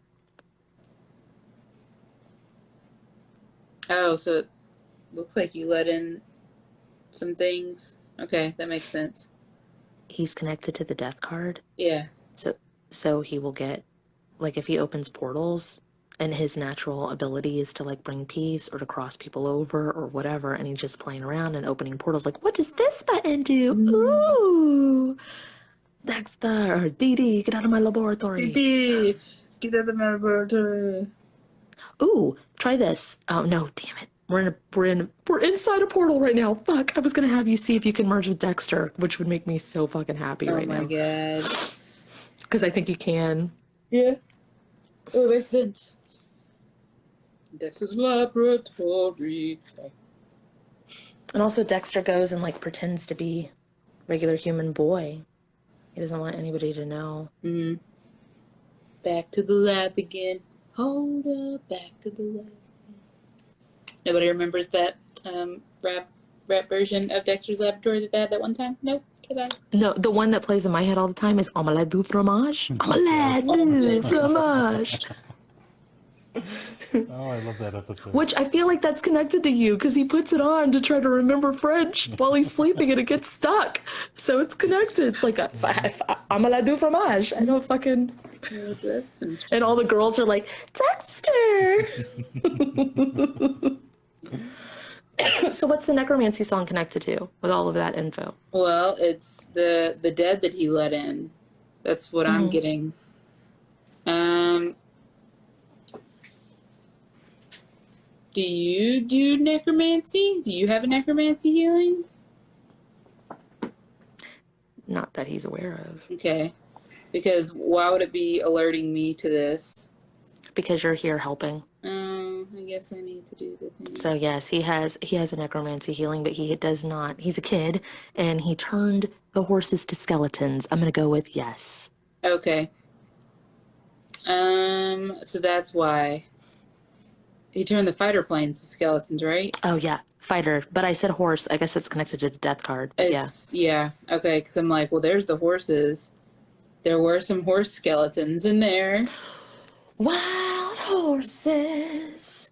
Oh, so it looks like you let in some things. Okay, that makes sense. He's connected to the death card, Yeah. so he will get, like, if he opens portals and his natural ability is to like bring peace or to cross people over or whatever, and he's just playing around and opening portals, like, what does this button do? Ooh, Dexter or Dee Dee, get out of my laboratory. Get out of my laboratory. Ooh, try this. Oh no, damn it. We're inside a portal right now. Fuck. I was gonna have you see if you can merge with Dexter, which would make me so fucking happy Oh right my now. god. Because I think you can. Yeah. Oh, makes sense. Dexter's laboratory. Okay. And also Dexter goes and like pretends to be regular human boy. He doesn't want anybody to know. Mm-hmm. Back to the lab again. Hold up, back to the lab. Nobody remembers that rap version of Dexter's Laboratory that they had that one time? Nope. Okay, bye. No, the one that plays in my head all the time is Omelette du fromage. Omelette du fromage. Oh, I love that episode. Which I feel like that's connected to you because he puts it on to try to remember French while he's sleeping and it gets stuck. So it's connected. It's like, I'm a du fromage. I don't fucking. Well, that's some. And all the girls are like, Dexter! So what's the necromancy song connected to with all of that info? Well, it's the dead that he let in. That's what I'm getting. Do you do necromancy? Do you have a necromancy healing? Not that he's aware of. Okay. Because why would it be alerting me to this? Because you're here helping. I guess I need to do the thing. So yes, he has a necromancy healing, but he does not. He's a kid, and he turned the horses to skeletons. I'm gonna go with yes. Okay. So that's why. He turned the fighter planes to skeletons, right? Oh yeah, fighter. But I said horse. I guess that's connected to the death card. But Yeah. Okay, because I'm like, well, there's the horses. There were some horse skeletons in there. Wild horses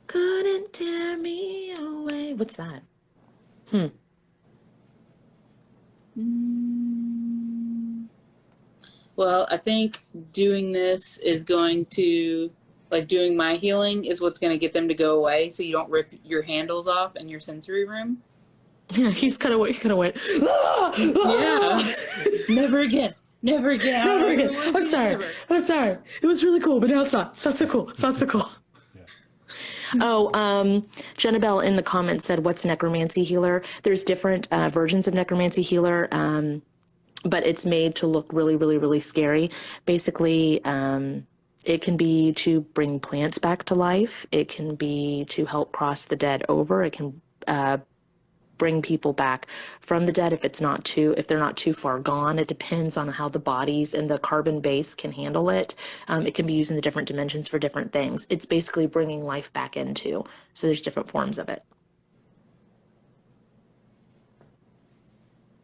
couldn't tear me away. What's that? Well, I think doing this is going to, like, doing my healing is what's going to get them to go away, so you don't rip your handles off in your sensory room. Yeah, he's kind of went. "Ah! Yeah. Never again. Never again. Never again. I'm sorry. It was really cool, but now it's not. It's not so cool. It's not so cool. Oh, Jenna Bell in the comments said, what's necromancy healer? There's different versions of necromancy healer, but it's made to look really, really, really scary. Basically, it can be to bring plants back to life. It can be to help cross the dead over. It can bring people back from the dead if they're not too far gone. It depends on how the bodies and the carbon base can handle it. It can be used in the different dimensions for different things. It's basically bringing life back into. So there's different forms of it.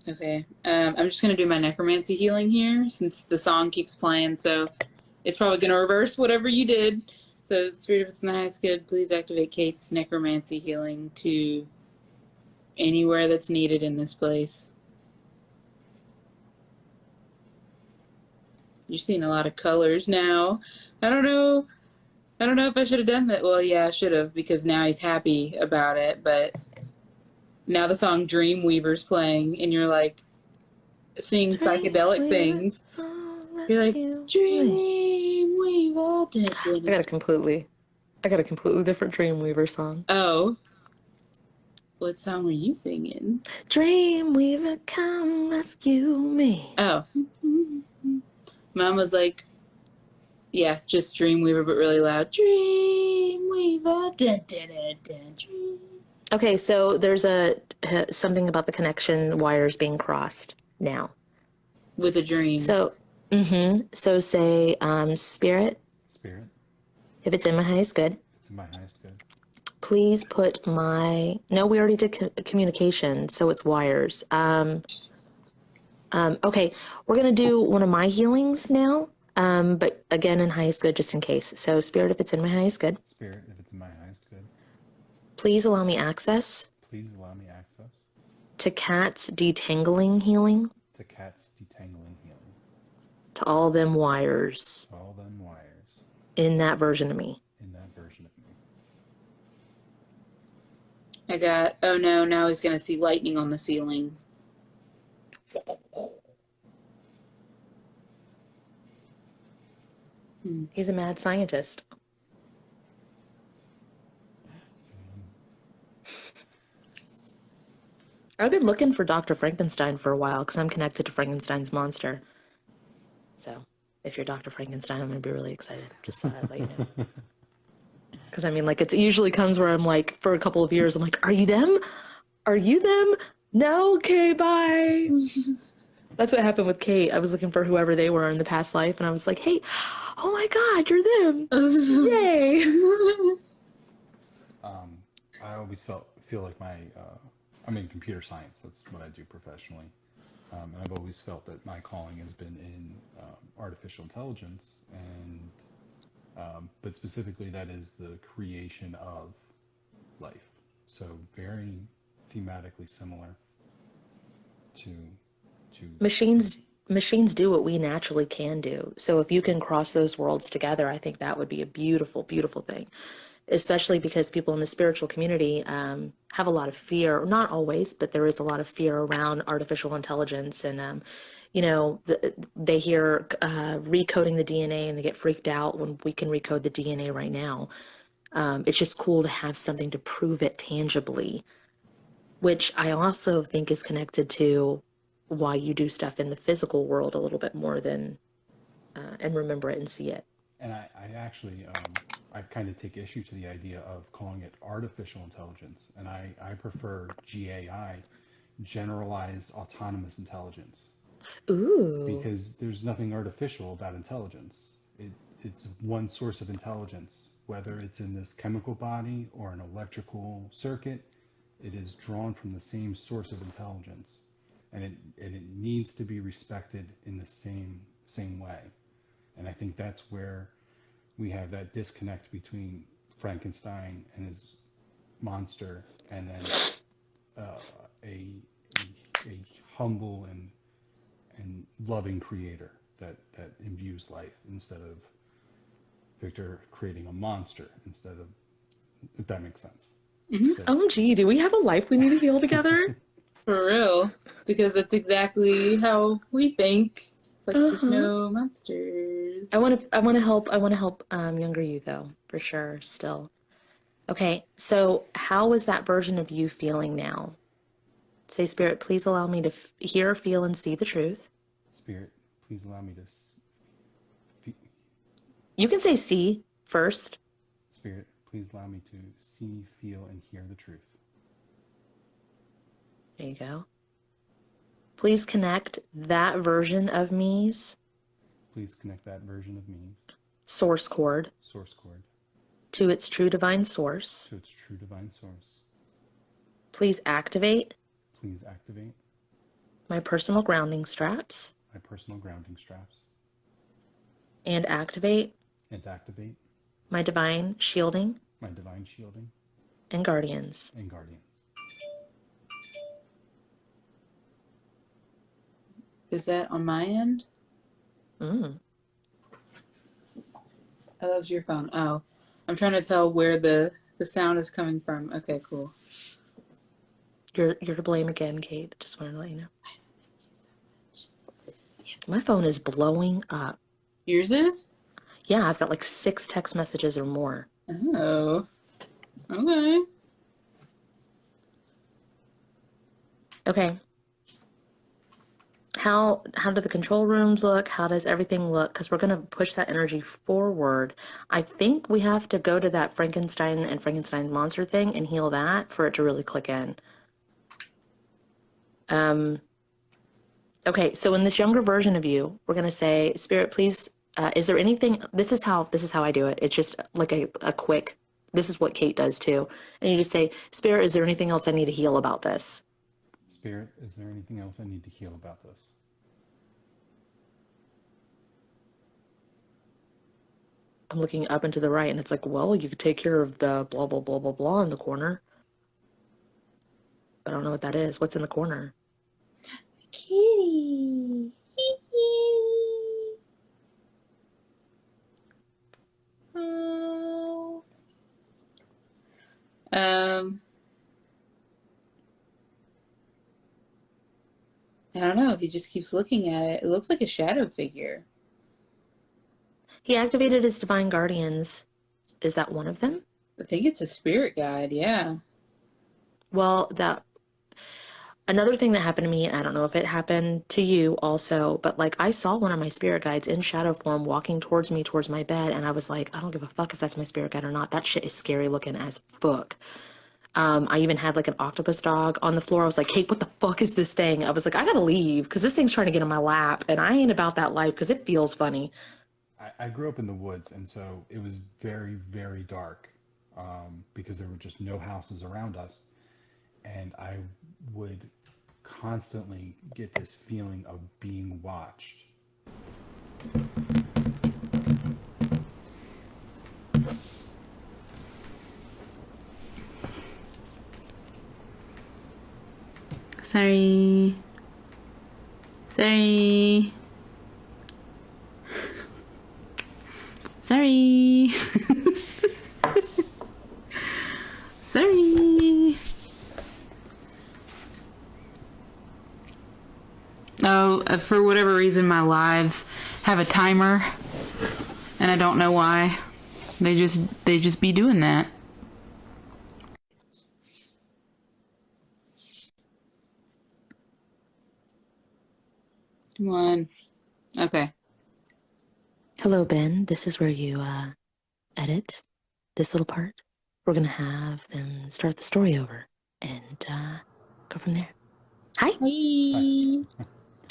Okay. I'm just going to do my necromancy healing here since the song keeps playing, so it's probably going to reverse whatever you did. So, Spirit, if it's in the highest good, please activate Kate's necromancy healing to anywhere that's needed in this place. You're seeing a lot of colors now. I don't know if I should have done that. Well, yeah, I should have, because now he's happy about it, but now the song Dreamweaver's playing and you're like seeing psychedelic things. You're like, Dreamweaver. I got a completely different Dreamweaver song. Oh. What song were you singing? Dreamweaver, come rescue me. Oh. Mom was like, yeah, just Dreamweaver, but really loud. Dreamweaver. Dun, dun, dun, dun, dream. Okay, so there's something about the connection wires being crossed now. With a dream. So, so say, spirit, if it's in my highest good. It's in my highest good. Please put no, we already did communication, so it's wires. Okay, we're going to do one of my healings now, but again in highest good just in case. So spirit, if it's in my highest good. Spirit, if it's in my highest good. Please allow me access. Please allow me access. To Kat's detangling healing. To Kat's detangling healing. To all them wires. To all them wires. In that version of me. In that version of me. I got, oh no, now he's going to see lightning on the ceiling. He's a mad scientist. I've been looking for Dr. Frankenstein for a while because I'm connected to Frankenstein's monster. So if you're Dr. Frankenstein, I'm going to be really excited. Just thought I'd let you know. Because I mean, like, it usually comes where I'm like, for a couple of years, I'm like, are you them? Are you them? No? Okay, bye. That's what happened with Kate. I was looking for whoever they were in the past life, and I was like, hey, oh my God, you're them. Yay. I always feel like I'm in computer science. That's what I do professionally. And I've always felt that my calling has been in artificial intelligence. And But specifically, that is the creation of life. So very thematically similar to Machines do what we naturally can do. So if you can cross those worlds together, I think that would be a beautiful, beautiful thing. Especially because people in the spiritual community have a lot of fear, not always, but there is a lot of fear around artificial intelligence. And, they hear recoding the DNA and they get freaked out when we can recode the DNA right now. It's just cool to have something to prove it tangibly, which I also think is connected to why you do stuff in the physical world a little bit more than and remember it and see it. And I actually, I kind of take issue to the idea of calling it artificial intelligence. And I prefer GAI, generalized autonomous intelligence. Ooh. Because there's nothing artificial about intelligence. It's one source of intelligence, whether it's in this chemical body or an electrical circuit, it is drawn from the same source of intelligence. And it needs to be respected in the same way. And I think that's where we have that disconnect between Frankenstein and his monster, and then a humble and loving creator that imbues life, instead of Victor creating a monster instead of, if that makes sense. Mm-hmm. Oh, gee, do we have a life we need to heal together? For real, because that's exactly how we think. It's like there's no monsters. I want to help younger you though, for sure, still. Okay, so how is that version of you feeling now? Say, Spirit, please allow me to hear, feel, and see the truth. Spirit, please allow me to You can say see first. Spirit, please allow me to see, feel, and hear the truth. There you go. Please connect that version of me's Please connect that version of me, source cord, to its true divine source. Please activate Please activate my personal grounding straps and activate and activate my divine shielding my divine shielding and guardians. and guardians. Is that on my end? Mm. Oh, that was your phone. Oh, I'm trying to tell where the sound is coming from. Okay, cool. You're to blame again, Kate. Just wanted to let you know. My phone is blowing up. Yours is? Yeah, I've got like 6 text messages or more. Oh, okay. Okay. How do the control rooms look? How does everything look? Because we're going to push that energy forward. I think we have to go to that Frankenstein and Frankenstein monster thing and heal that for it to really click in. Okay, so in this younger version of you, we're going to say, Spirit, please, is there anything, this is how I do it. It's just like a quick, this is what Kate does too. And you just say, Spirit, is there anything else I need to heal about this? Spirit, is there anything else I need to heal about this? I'm looking up and to the right, and it's like, well, you could take care of the blah, blah, blah, blah, blah in the corner. But I don't know what that is. What's in the corner? Kitty. Oh. I don't know if he just keeps looking at it. It looks like a shadow figure. He activated his divine guardians. Is that one of them? I think it's a spirit guide, yeah. Well, another thing that happened to me, I don't know if it happened to you also, but like I saw one of my spirit guides in shadow form walking towards me, towards my bed, and I was like, I don't give a fuck if that's my spirit guide or not. That shit is scary looking as fuck. I even had like an octopus dog on the floor. I was like, Kate, what the fuck is this thing? I was like, I gotta leave because this thing's trying to get in my lap, and I ain't about that life because it feels funny. I grew up in the woods, and so it was very, very dark, because there were just no houses around us. And I would constantly get this feeling of being watched. Sorry. Sorry. Sorry. Sorry. Oh, for whatever reason, my lives have a timer, and I don't know why. They just be doing that. Come on. Okay. Hello, Ben. This is where you edit this little part. We're gonna have them start the story over and go from there. Hi. Hey.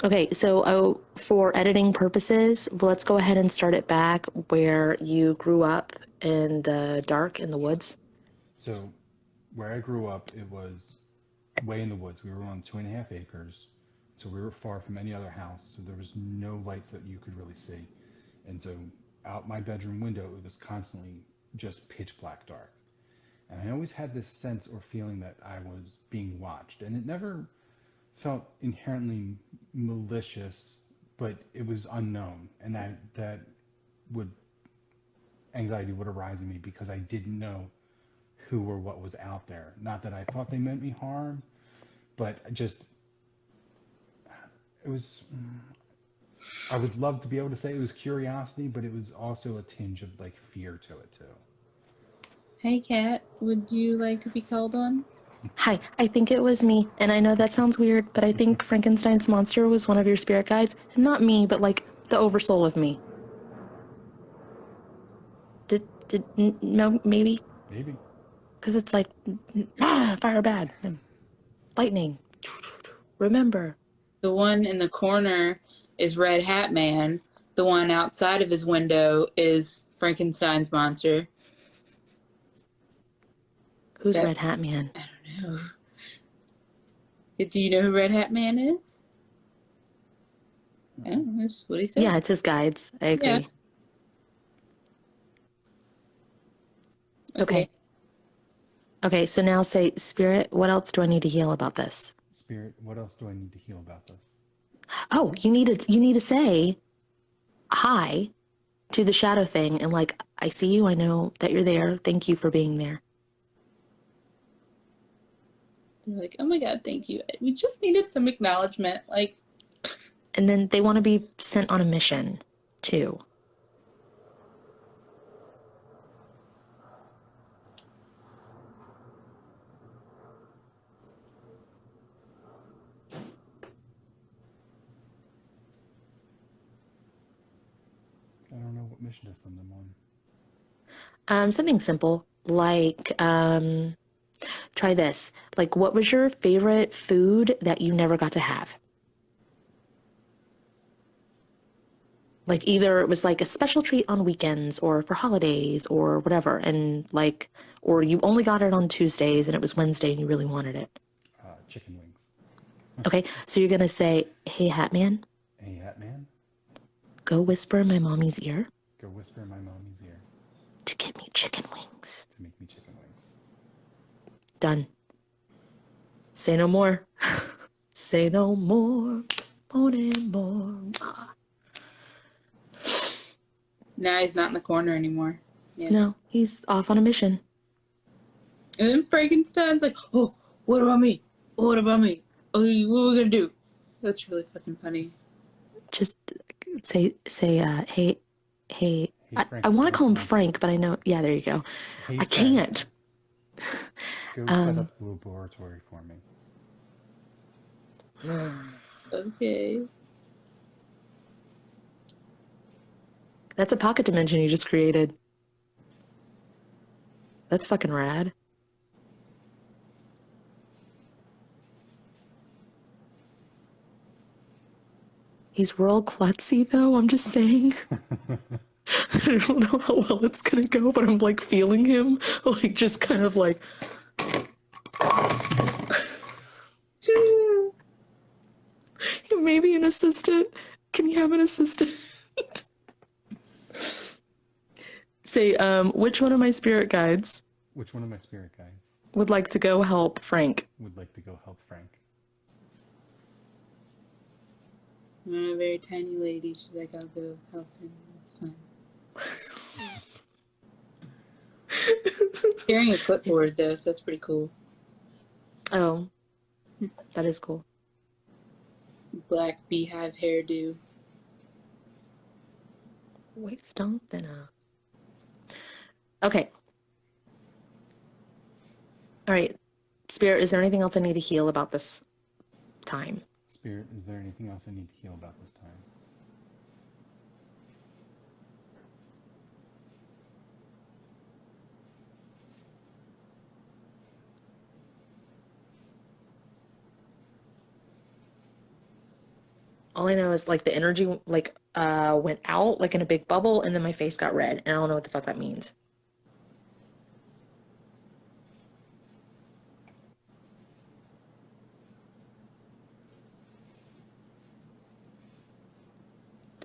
Okay, so for editing purposes, let's go ahead and start it back where you grew up in the dark in the woods. So, where I grew up, it was way in the woods. We were on 2.5 acres, so we were far from any other house. So there was no lights that you could really see, and so out my bedroom window, it was constantly just pitch black dark. And I always had this sense or feeling that I was being watched, and it never felt inherently malicious, but it was unknown, and that would anxiety would arise in me because I didn't know who or what was out there. Not that I thought they meant me harm, but just it was. I would love to be able to say it was curiosity, but it was also a tinge of like fear to it too. Hey, Kat. Would you like to be called on? Hi, I think it was me, and I know that sounds weird, but I think Frankenstein's monster was one of your spirit guides, and not me, but like the oversoul of me. No, maybe? Maybe. Because it's like, fire bad, lightning, remember. The one in the corner is Red Hat Man. The one outside of his window is Frankenstein's monster. Who's Red Hat Man? I don't know. Do you know who Red Hat Man is? Oh, that's what he said. Yeah, it's his guides. I agree. Yeah. Okay. Okay, so now say, Spirit, what else do I need to heal about this? Spirit, what else do I need to heal about this? Oh, you need to say hi to the shadow thing and like, I see you, I know that you're there. Thank you for being there. They're like, oh my God, thank you. We just needed some acknowledgement. Like, and then they want to be sent on a mission too. I don't know what mission to send them on. Something simple like try this. Like, what was your favorite food that you never got to have? Like, either it was like a special treat on weekends or for holidays or whatever, and like, or you only got it on Tuesdays and it was Wednesday and you really wanted it. Chicken wings. Okay, so you're gonna say, "Hey, Hat Man, Hey, Hat Man, go whisper in my mommy's ear go whisper in my mommy's ear to get me chicken wings." to make me chicken wings. Done. Say no more. Say no more. More and more. now he's not in the corner anymore. Yeah. No, he's off on a mission. And then Frankenstein's like, oh, what about me? What about me? Oh, what are we gonna do? That's really fucking funny. Just say, hey, Hey, I want to call him Frank, but I know, yeah, there you go. Hey, I can't. Go set up the laboratory for me. Okay. That's a pocket dimension you just created. That's fucking rad. He's real klutzy, though, I'm just saying. I don't know how well it's gonna go, but I'm like feeling him, like just kind of like. Maybe an assistant. Can you have an assistant? Say, which one of my spirit guides Which one of my spirit guides would like to go help Frank? would like to go help Frank? I'm a very tiny lady. She's like, I'll go help him. It's fine. Carrying a clipboard, though, so that's pretty cool. Oh, that is cool. Black beehive hairdo. Waist don't thinner. Okay. All right. Spirit, is there anything else I need to heal about this time? Spirit, is there anything else I need to heal about this time? All I know is like the energy like went out like in a big bubble and then my face got red and I don't know what the fuck that means.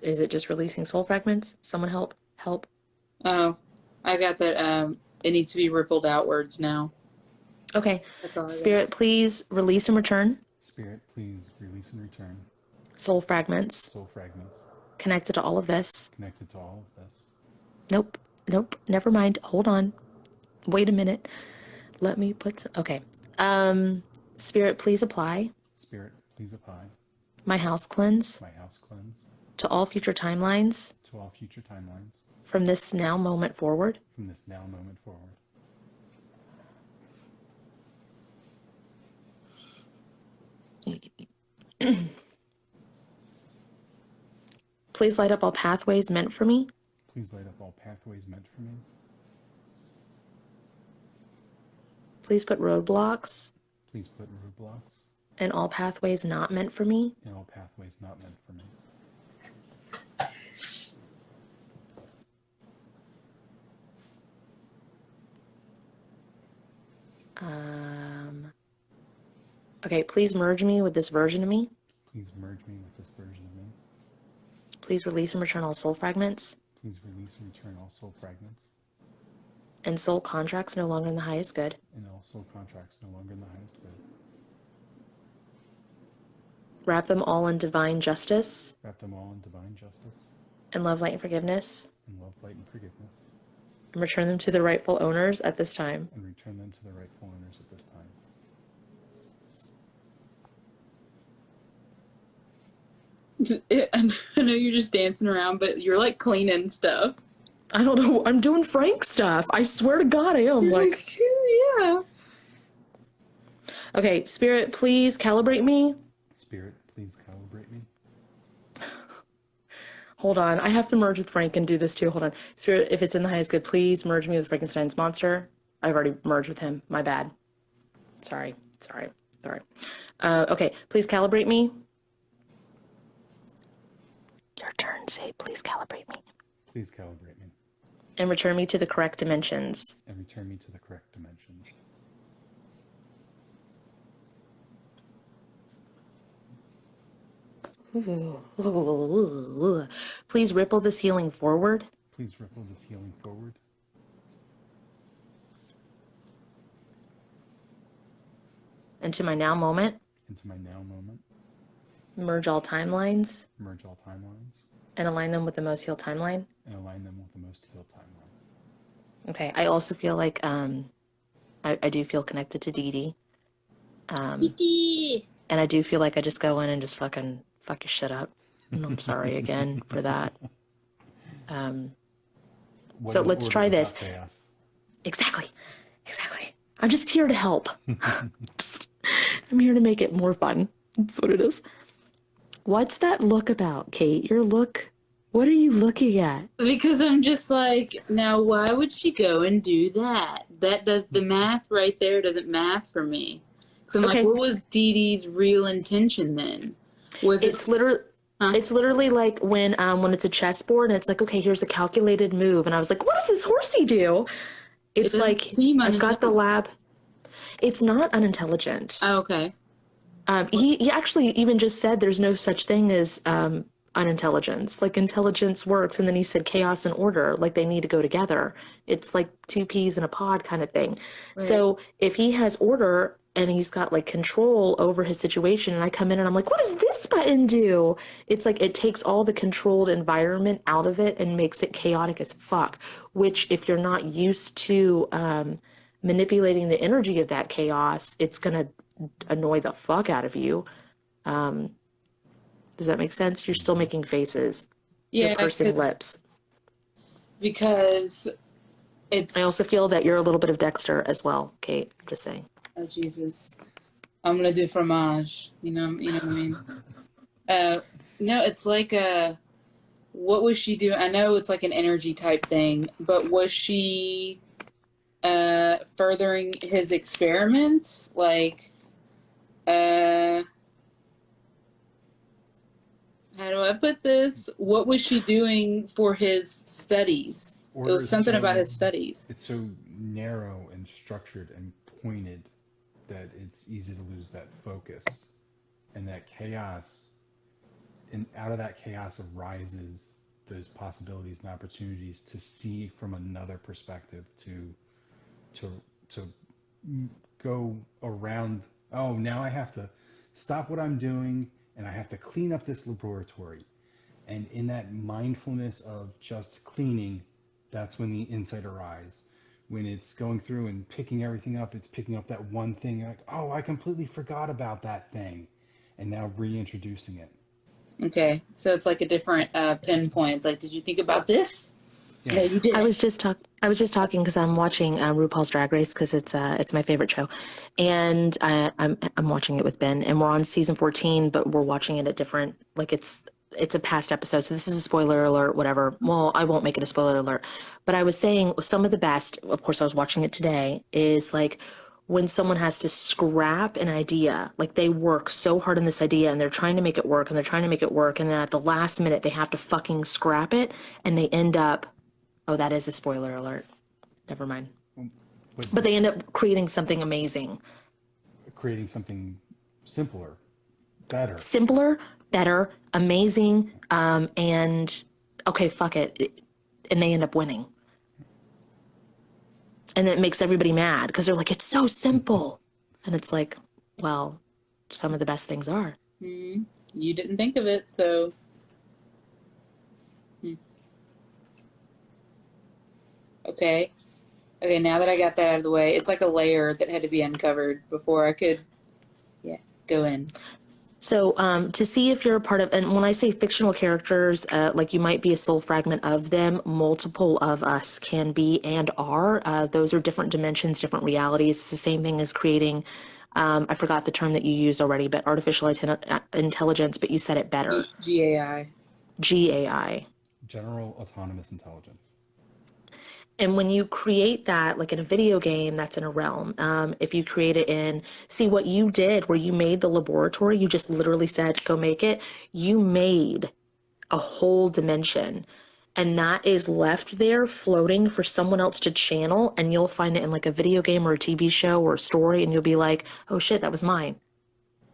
Is it just releasing soul fragments? Someone help. Help. Oh, I got that. It needs to be rippled outwards now. Okay. That's all I got. Spirit, please release and return. Spirit, please release and return. Soul fragments. Soul fragments. Connected to all of this. Connected to all of this. Nope. Nope. Never mind. Hold on. Wait a minute. Let me put okay. Spirit, please apply. Spirit, please apply. My house cleanse. My house cleanse. To all future timelines. To all future timelines. From this now moment forward. From this now moment forward. Please light up all pathways meant for me. Please light up all pathways meant for me. Please put roadblocks Please put roadblocks and all pathways not meant for me. in all pathways not meant for me. Okay, please merge me with this version of me. Please merge me with this version of me. Please release and return all soul fragments Please release and return all soul fragments and soul contracts no longer in the highest good. and all soul contracts no longer in the highest good. Wrap them all in divine justice Wrap them all in divine justice and love, light, and forgiveness, and love, light, and forgiveness, and return them to the rightful owners at this time. and return them to the rightful owners at this time. I know you're just dancing around, but you're like cleaning stuff. I don't know. I'm doing Frank stuff. I swear to God, I am. Like, yeah. okay, Spirit, please calibrate me. Spirit, please calibrate me. Hold on. I have to merge with Frank and do this too. Hold on. Spirit, if it's in the highest good, please merge me with Frankenstein's monster. I've already merged with him. My bad. Sorry. Okay, please calibrate me. Your turn. Say, please calibrate me. Please calibrate me And return me to the correct dimensions. and return me to the correct dimensions. Please ripple this healing forward Please ripple this healing forward into my now moment. into my now moment. Merge all timelines Merge all timelines and align them with the most healed timeline. and align them with the most healed timeline. Okay. I also feel like I do feel connected to Dee Dee. And I do feel like I just go in and just fucking fuck your shit up. And I'm sorry again for that. What So is let's order try without this. chaos? Exactly. I'm just here to help. I'm here to make it more fun. That's what it is. What's that look about, Kate? Your look. What are you looking at? Because I'm just like, now why would she go and do that? That does the math right there doesn't math for me. So I'm Okay. like, what was Dee Dee's real intention then? Was It's it literally. Huh? It's literally like when it's a chessboard and it's like, okay, here's a calculated move, and I was like, what does this horsey do? It's doesn't like seem I've got the unintelligent. lab. It's not unintelligent. Oh, okay. He actually even just said there's no such thing as unintelligence. Like intelligence works, and then he said chaos and order, like they need to go together. It's like two peas in a pod kind of thing. Right. So if he has order and he's got like control over his situation, and I come in and I'm like, what does this button do? It's like it takes all the controlled environment out of it and makes it chaotic as fuck, which if you're not used to manipulating the energy of that chaos, it's gonna annoy the fuck out of you. Does that make sense? You're still making faces. You're Yeah, pursing lips. because it's, I also feel that you're a little bit of Dexter as well, Kate. I'm just saying. oh Jesus, I'm gonna do fromage. You know what I mean. No, it's like what was she doing? I know it's like an energy type thing, but was she furthering his experiments? Like, how do I put this? What was she doing for his studies? Or It was something about so his studies. it's so narrow and structured and pointed that it's easy to lose that focus, and that chaos, and out of that chaos arises those possibilities and opportunities to see from another perspective, to go around. Oh, now I have to stop what I'm doing and I have to clean up this laboratory. And in that mindfulness of just cleaning, that's when the insight arises. When it's going through and picking everything up, it's picking up that one thing, like, oh, I completely forgot about that thing, and now reintroducing it. Okay, so it's like a different pinpoint. It's like, did you think about this? Yeah. No, you didn't. I was just talking because I'm watching RuPaul's Drag Race because it's my favorite show, and I'm watching it with Ben, and we're on season 14, but we're watching it at different, like it's a past episode, so this is a spoiler alert, whatever. Well, I won't make it a spoiler alert, but I was saying some of the best, of course I was watching it today, is like when someone has to scrap an idea, like they work so hard on this idea and they're trying to make it work and they're trying to make it work, and then at the last minute they have to fucking scrap it and they end up, oh, that is a spoiler alert. Never mind. But they end up creating something amazing. Creating something simpler, better. Simpler, better, amazing, and okay, fuck it. And they end up winning. And it makes everybody mad because they're like, it's so simple. And it's like, well, some of the best things are. You didn't think of it, so. Okay. Okay, now that I got that out of the way, it's like a layer that had to be uncovered before I could, go in. So to see if you're a part of, and when I say fictional characters, like you might be a soul fragment of them, multiple of us can be and are. Those are different dimensions, different realities. It's the same thing as creating, I forgot the term that you used already, but artificial intelligence, but you said it better. GAI. GAI. General autonomous intelligence. And when you create that, like in a video game, that's in a realm. If you create it in, see what you did where you made the laboratory, you just literally said, go make it. You made a whole dimension. And that is left there floating for someone else to channel. And you'll find it in like a video game or a TV show or a story. And you'll be like, oh shit, that was mine.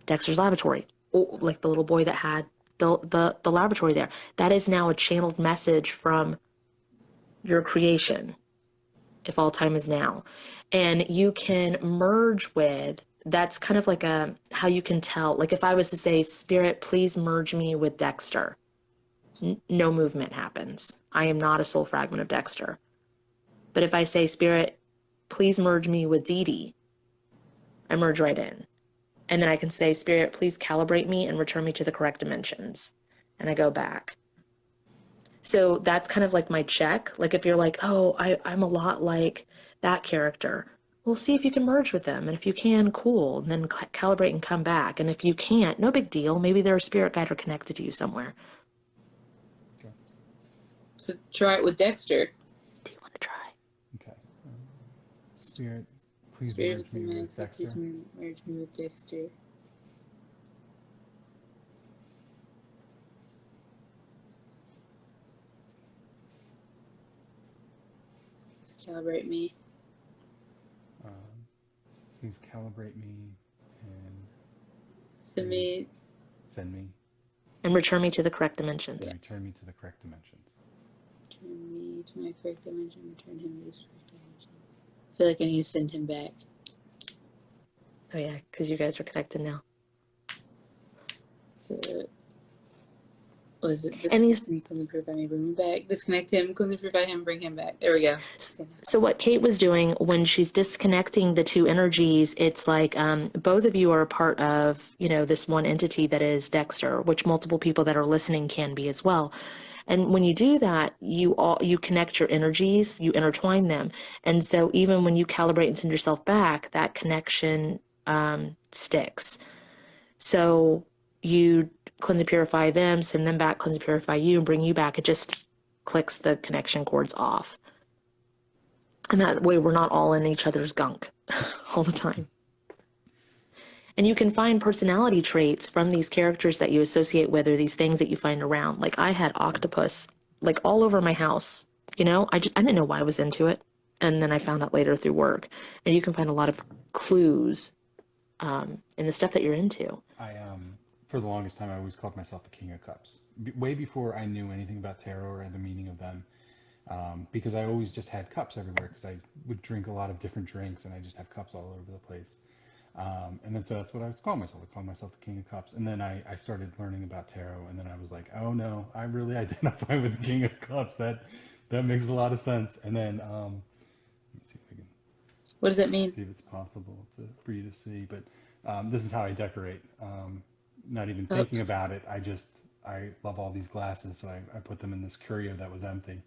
Dexter's laboratory. Oh, like the little boy that had the laboratory there. That is now a channeled message from your creation, if all time is now. And you can merge with, that's kind of like a, how you can tell, like if I was to say, Spirit, please merge me with Dexter, no movement happens. I am not a soul fragment of Dexter. But if I say, Spirit, please merge me with Dee Dee, I merge right in. And then I can say, Spirit, please calibrate me and return me to the correct dimensions. And I go back. So that's kind of like my check. Like if you're like, oh, I'm a lot like that character. Well, see if you can merge with them. And if you can, cool. And then calibrate and come back. And if you can't, no big deal. Maybe they're a spirit guide or connected to you somewhere. Okay. So try it with Dexter. Do you want to try? Okay. Spirit, please Spirit merge me with Dexter. Please merge me with Dexter. Calibrate me. Please calibrate me and Send me. And return me to the correct dimensions. And return me to the correct dimensions. Return me to my correct dimension. Return him to his correct dimension. I feel like I need to send him back. Oh yeah, because you guys are connected now. So, was it And these disconnect him, provide me, bring him back? Disconnect him, provide him, bring him back. There we go. So what Kate was doing when she's disconnecting the two energies, it's like both of you are a part of, this one entity that is Dexter, which multiple people that are listening can be as well. And when you do that, you connect your energies, you intertwine them. And so even when you calibrate and send yourself back, that connection sticks. So you cleanse and purify them, send them back, cleanse and purify you, and bring you back. It just clicks the connection cords off. And that way we're not all in each other's gunk all the time. And you can find personality traits from these characters that you associate with or these things that you find around. Like I had octopus like all over my house. I didn't know why I was into it. And then I found out later through work. And you can find a lot of clues in the stuff that you're into. For the longest time, I always called myself the King of Cups. Way before I knew anything about tarot or the meaning of them. Because I always just had cups everywhere because I would drink a lot of different drinks and I just have cups all over the place. And then so that's what I was calling myself. I called myself the King of Cups. And then I started learning about tarot and then I was like, oh no, I really identify with the King of Cups. That makes a lot of sense. And then let me see if I can. What does that mean? See if it's possible for you to see. But this is how I decorate. Not even thinking about it. I love all these glasses, so I put them in this curio that was empty.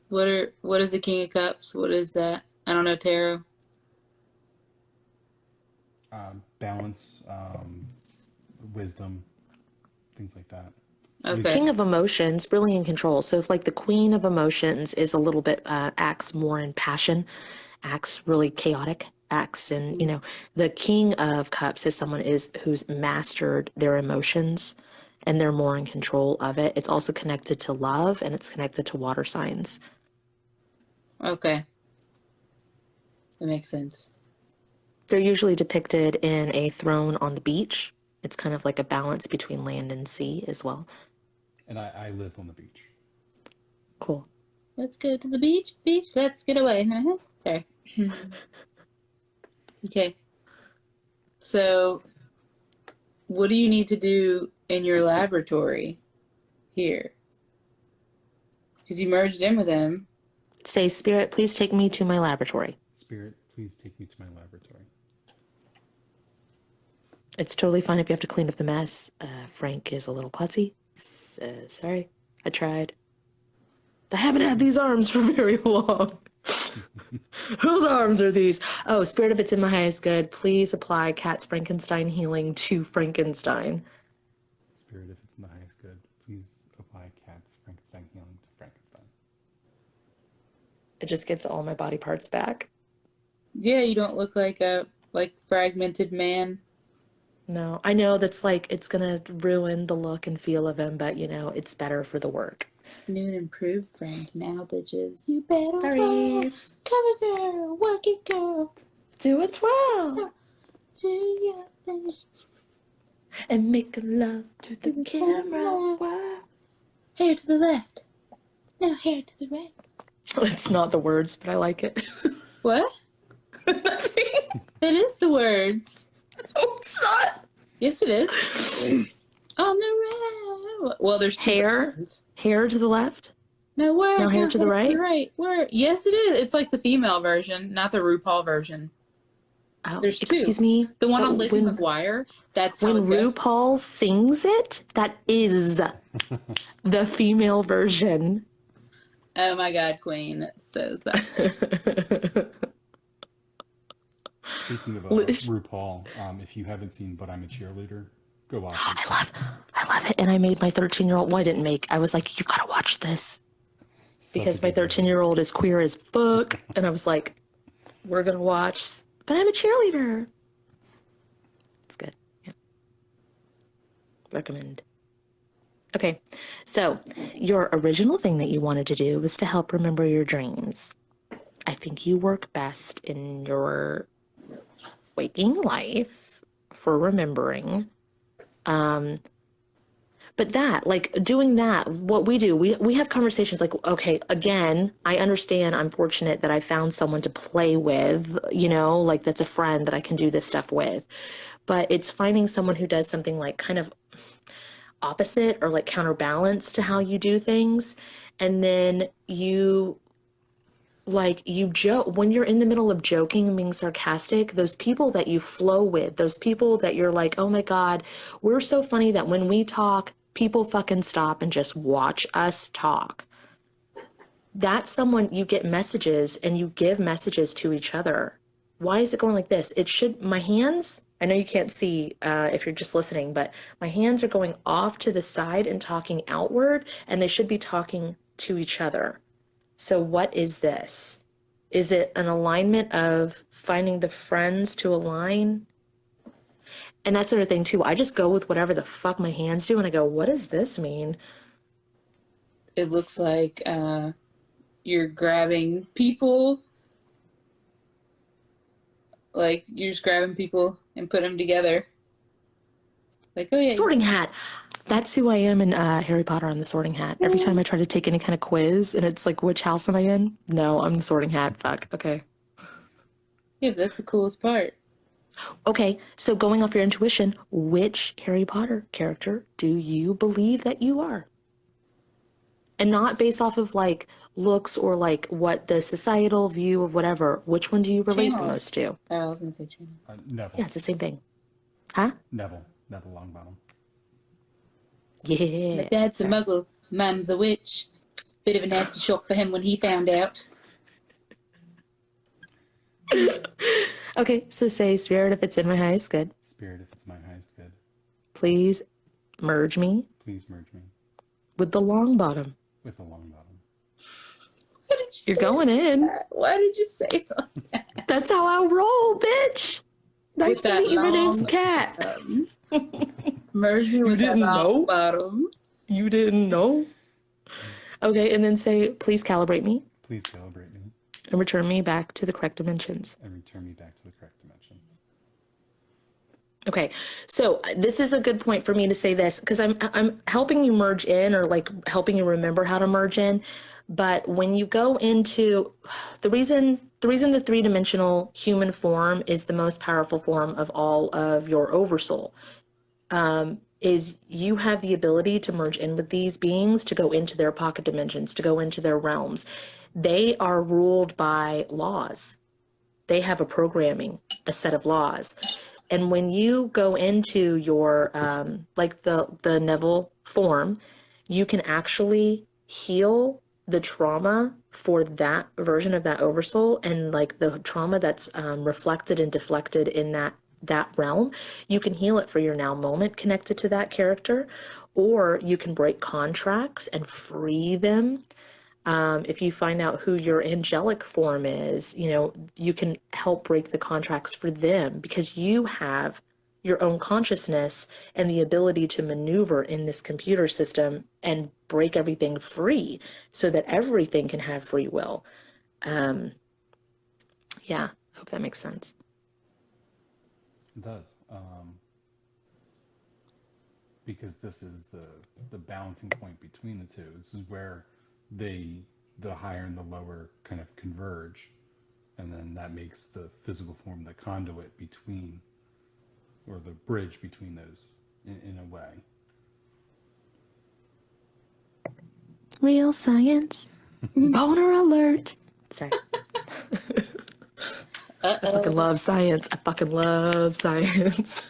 What is the King of Cups? What is that? I don't know tarot. Balance, wisdom, things like that. Okay. King of emotions, really in control. So if like the queen of emotions is a little bit acts more in passion, acts really chaotic, acts in the king of cups is someone who's mastered their emotions and they're more in control of it. It's also connected to love and it's connected to water signs. Okay. That makes sense. They're usually depicted in a throne on the beach. It's kind of like a balance between land and sea as well. And I live on the beach. Cool. Let's go to the beach. Let's get away. Sorry. Okay. So, what do you need to do in your laboratory here? Because you merged in with them. Say, Spirit, please take me to my laboratory. Spirit, please take me to my laboratory. It's totally fine if you have to clean up the mess. Frank is a little klutzy. Sorry, I tried. I haven't had these arms for very long. Whose arms are these? Oh, Spirit, if it's in my highest good, please apply Cat's Frankenstein healing to Frankenstein. Spirit, if it's in the highest good, please apply Cat's Frankenstein healing to Frankenstein. It just gets all my body parts back. Yeah, you don't look like a fragmented man. No, I know that's like, it's gonna ruin the look and feel of him, but it's better for the work. New and improved Frank now, bitches. You better Sorry. roll. Come on, girl. Work it, girl. Do it well. Do your thing. And make love to the camera. Wow. Hair to the left. Now hair to the right. It's not the words, but I like it. What? Nothing. It is the words. No, it's not. Yes, it is. On the right. Well, there's two Hair. sentences. Hair to the left. No, word. Now hair to the right? Right. Word. Yes, it is. It's like the female version, not the RuPaul version. Oh, There's two. excuse me. The one but on Lizzie McGuire, that's how when it goes. RuPaul sings it, that is the female version. Oh my God, Queen. So sorry. Speaking of RuPaul, if you haven't seen But I'm a Cheerleader, go watch it. I love it. And I made my 13-year-old, well, I didn't make, I was like, you've got to watch this. Because my 13-year-old is queer as fuck. And I was like, we're going to watch But I'm a Cheerleader. It's good. Yeah. Recommend. Okay. So your original thing that you wanted to do was to help remember your dreams. I think you work best in your waking life for remembering. But that, like doing that, what we do, we have conversations like, okay, again, I understand I'm fortunate that I found someone to play with, you know, like that's a friend that I can do this stuff with. But it's finding someone who does something like kind of opposite or like counterbalance to how you do things. And then you joke when you're in the middle of joking and being sarcastic, those people that you flow with, those people that you're like, oh my God, we're so funny that when we talk, people fucking stop and just watch us talk. That's someone you get messages and you give messages to each other. Why is it going like this? It should, my hands, I know you can't see if you're just listening, but my hands are going off to the side and talking outward, and they should be talking to each other. So what is this? Is it an alignment of finding the friends to align? And that's the other thing too. I just go with whatever the fuck my hands do and I go, what does this mean? It looks like you're grabbing people. Like, you're just grabbing people and put them together. Like, oh yeah. Sorting hat. That's who I am in Harry Potter. I'm the sorting hat. Every time I try to take any kind of quiz and it's like, which house am I in? No, I'm the sorting hat. Fuck. Okay. Yeah, but that's the coolest part. Okay, so going off your intuition, which Harry Potter character do you believe that you are? And not based off of like looks or like what the societal view of whatever. Which one do you relate the Channel. most to? Oh, I was going to say channel. Neville. Yeah, it's the same thing. Huh? Neville Longbottom. Yeah. My dad's a muggle. Mum's a witch. Bit of an aftershock for him when he found out. Okay, so say, Spirit, if it's in my highest good, Spirit, if it's my highest good, please merge me please merge me with the long bottom. with the Longbottom. Why did you You're say going in. that? Why did you say that? That's how I roll, bitch. Nice With to that meet you. My name's long- Kat. Merge me with that didn't know? long bottom. You didn't know? Okay, and then say, please calibrate me Please calibrate me and return me back to the correct dimensions. and return me back to the correct dimension. Okay, so this is a good point for me to say this because I'm helping you merge in or like helping you remember how to merge in. But when you go into the reason the three-dimensional human form is the most powerful form of all of your oversoul is you have the ability to merge in with these beings, to go into their pocket dimensions, to go into their realms. They are ruled by laws. They have a programming, a set of laws. And when you go into your, like the Neville form, you can actually heal the trauma for that version of that oversoul and like the trauma that's reflected and deflected in that realm. You can heal it for your now moment connected to that character, or you can break contracts and free them. If you find out who your angelic form is, you know, you can help break the contracts for them because you have your own consciousness and the ability to maneuver in this computer system and break everything free so that everything can have free will. Yeah, hope that makes sense. It does. Because this is the balancing point between the two. This is where the higher and the lower kind of converge, and then that makes the physical form the conduit between, or the bridge between those in a way. Real science. Boner alert. Sorry. I fucking love science. I fucking love science.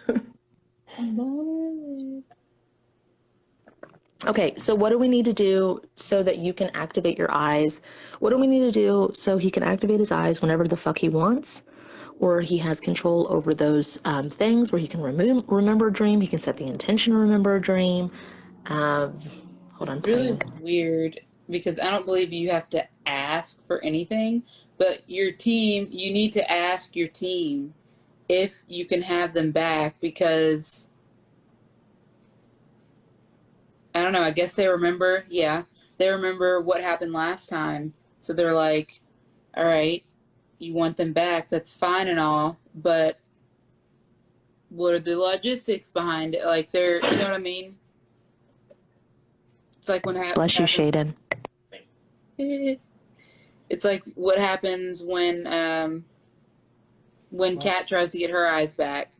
Okay, so what do we need to do so that you can activate your eyes? What do we need to do so he can activate his eyes whenever the fuck he wants? Or he has control over those things where he can remember a dream. He can set the intention to remember a dream. Hold on. Really weird because I don't believe you have to ask for anything, but your team, you need to ask your team if you can have them back because I don't know, I guess they remember, they remember what happened last time. So they're like, all right, you want them back, that's fine and all, but what are the logistics behind it? Like, you know what I mean? It's like Bless you, Shaden. It's like what happens when Kat tries to get her eyes back.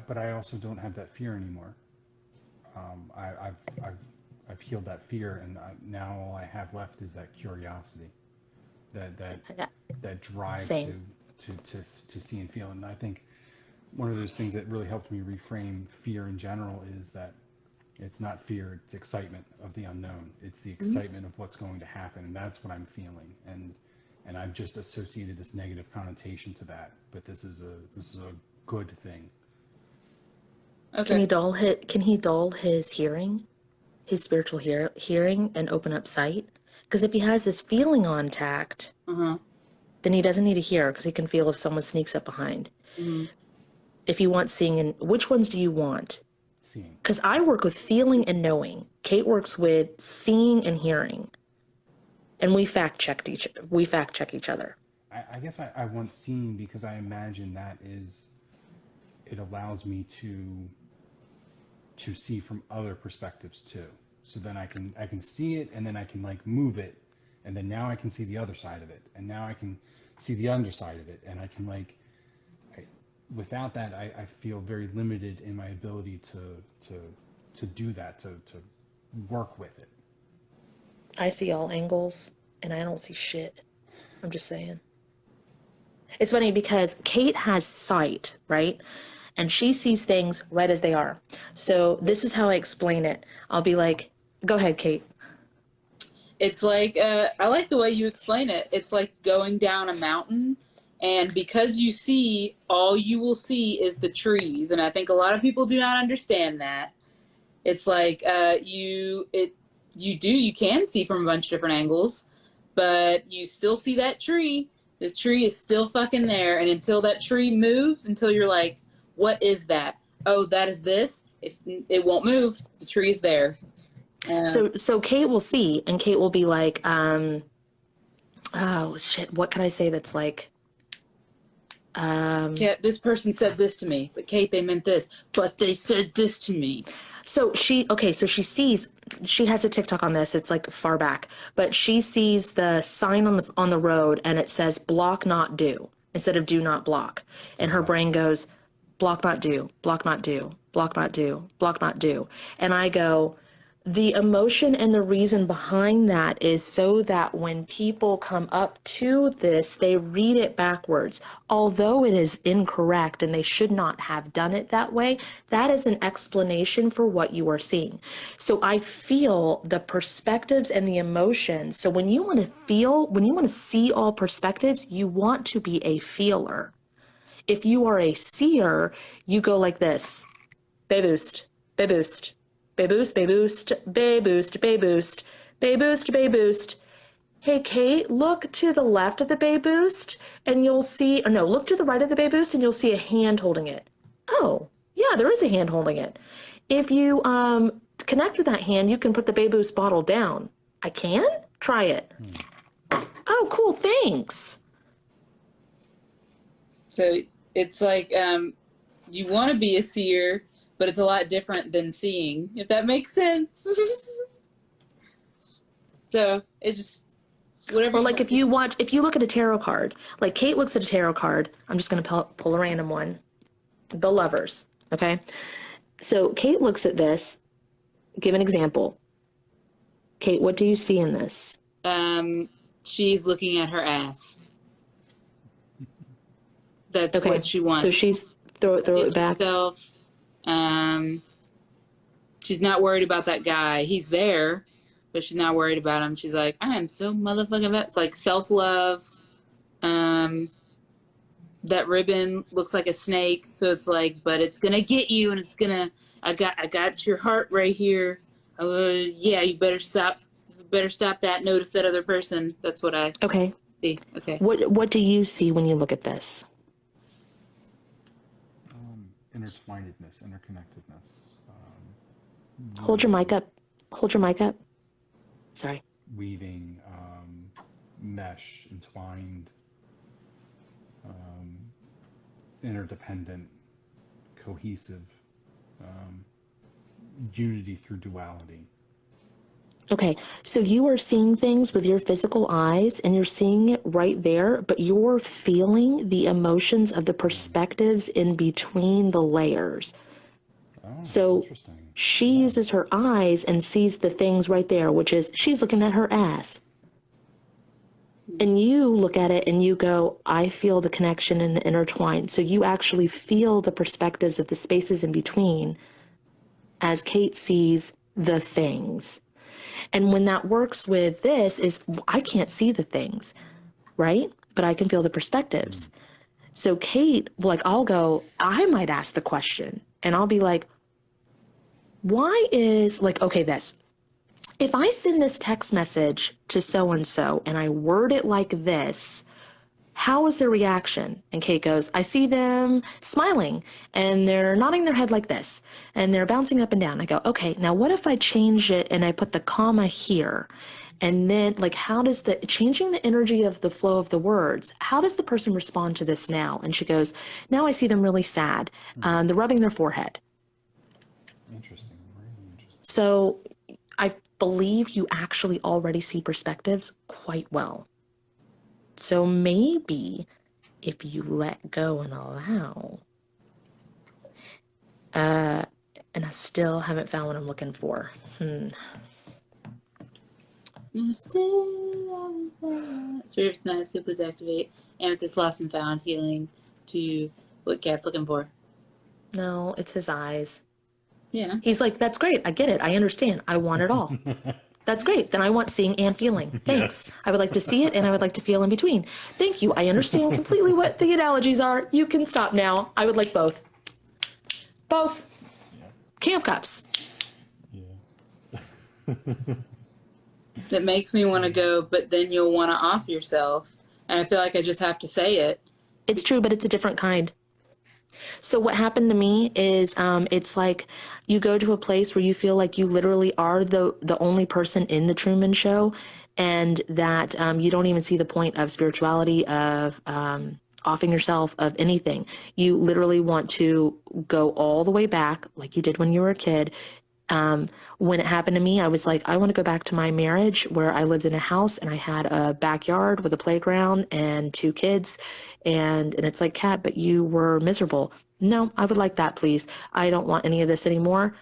But I also don't have that fear anymore. I've healed that fear, and now all I have left is that curiosity, that drive to see and feel. And I think one of those things that really helped me reframe fear in general is that it's not fear, it's excitement of the unknown. It's the excitement of what's going to happen, and that's what I'm feeling. And I've just associated this negative connotation to that, but this is a good thing. Okay. Can he dull his hearing, his spiritual hearing, and open up sight? Because if he has this feeling on tact, then he doesn't need to hear, because he can feel if someone sneaks up behind. If you want seeing, and which ones do you want? Seeing. Because I work with feeling and knowing. Kate works with seeing and hearing, and we fact check each other. I guess I want seeing because I imagine it allows me to see from other perspectives too. So then I can see it, and then I can like move it, and then now I can see the other side of it, and now I can see the underside of it, and I can without that I feel very limited in my ability to do that, to work with it. I see all angles, and I don't see shit. I'm just saying. It's funny because Kate has sight, right? And she sees things right as they are. So this is how I explain it. I'll be like, go ahead, Kate. It's like, I like the way you explain it. It's like going down a mountain, and because you see, all you will see is the trees. And I think a lot of people do not understand that. It's like, you can see from a bunch of different angles, but you still see that tree. The tree is still fucking there. And until that tree moves, until you're like, what is that? Oh, that is this. If it won't move, the tree is there. So Kate will see, and Kate will be like, oh shit, what can I say that's like, Kate, this person said this to me, but Kate, they meant this, but they said this to me. so she sees, she has a TikTok on this, it's like far back, but she sees the sign on the road, and it says block not do instead of do not block. And her brain goes, block not do, block not do, block not do, block not do. And I go, the emotion and the reason behind that is so that when people come up to this, they read it backwards. Although it is incorrect and they should not have done it that way, that is an explanation for what you are seeing. So I feel the perspectives and the emotions. So when you want to see all perspectives, you want to be a feeler. If you are a seer, you go like this: bay boost, bay boost, bay boost, bay boost, bay boost, bay boost, bay boost, bay boost. Hey, Kate, look to the left of the bay boost and you'll see, or no, look to the right of the bay boost and you'll see a hand holding it. Oh, yeah, there is a hand holding it. If you connect with that hand, you can put the bay boost bottle down. I can? Try it. Oh, cool, thanks. So it's like, you want to be a seer, but it's a lot different than seeing, if that makes sense. So it just, whatever. Or like if you look at a tarot card, like Kate looks at a tarot card, I'm just going to pull a random one. The Lovers, okay? So Kate looks at this, give an example. Kate, what do you see in this? She's looking at her ass. That's Okay, what she wants. so she's throw it back. Herself. She's not worried about that guy. He's there, but she's not worried about him. She's like, I am so motherfucking bad. It's like self-love. That ribbon looks like a snake, so it's like, but it's gonna get you, and it's gonna. I got your heart right here. Yeah, you better stop. You better stop that. Notice that other person. That's what I Okay. see. Okay. What do you see when you look at this? Intertwinedness, interconnectedness. Hold your mic up. Hold your mic up. Sorry. Weaving, mesh, entwined, interdependent, cohesive, unity through duality. Okay, so you are seeing things with your physical eyes and you're seeing it right there, but you're feeling the emotions of the perspectives in between the layers. Oh, So interesting. she Yeah. uses her eyes and sees the things right there, which is she's looking at her ass. And you look at it and you go, I feel the connection and the intertwine. So you actually feel the perspectives of the spaces in between as Kate sees the things. And when that works with this is I can't see the things, right? But I can feel the perspectives. So Kate, like I'll go, I might ask the question and I'll be like, why is like, okay, this, if I send this text message to so and I word it like this, how is their reaction? And Kate goes, I see them smiling and they're nodding their head like this and they're bouncing up and down. I go, okay, now what if I change it and I put the comma here? And then like, how does the changing the energy of the flow of the words, how does the person respond to this now? And she goes, now I see them really sad. They're rubbing their forehead. Interesting. Really interesting. So I believe you actually already see perspectives quite well. So maybe if you let go and allow, and I still haven't found what I'm looking for. Spirits nice, good, please activate. Amethyst lost and found healing to what Cat's looking for. No, it's his eyes. Yeah. He's like, that's great. I get it. I understand. I want it all. That's great. Then I want seeing and feeling. Thanks. Yes. I would like to see it and I would like to feel in between. Thank you. I understand completely what the analogies are. You can stop now. I would like both. Both. Yeah. Camp cups. Yeah. That makes me want to go, but then you'll want to off yourself. And I feel like I just have to say it. It's true, but it's a different kind. So what happened to me is it's like you go to a place where you feel like you literally are the only person in the Truman Show, and that you don't even see the point of spirituality, of offing yourself, of anything. You literally want to go all the way back like you did when you were a kid. When it happened to me, I was like, I want to go back to my marriage where I lived in a house and I had a backyard with a playground and 2 kids. And it's like, Kat, but you were miserable. No, I would like that, please. I don't want any of this anymore,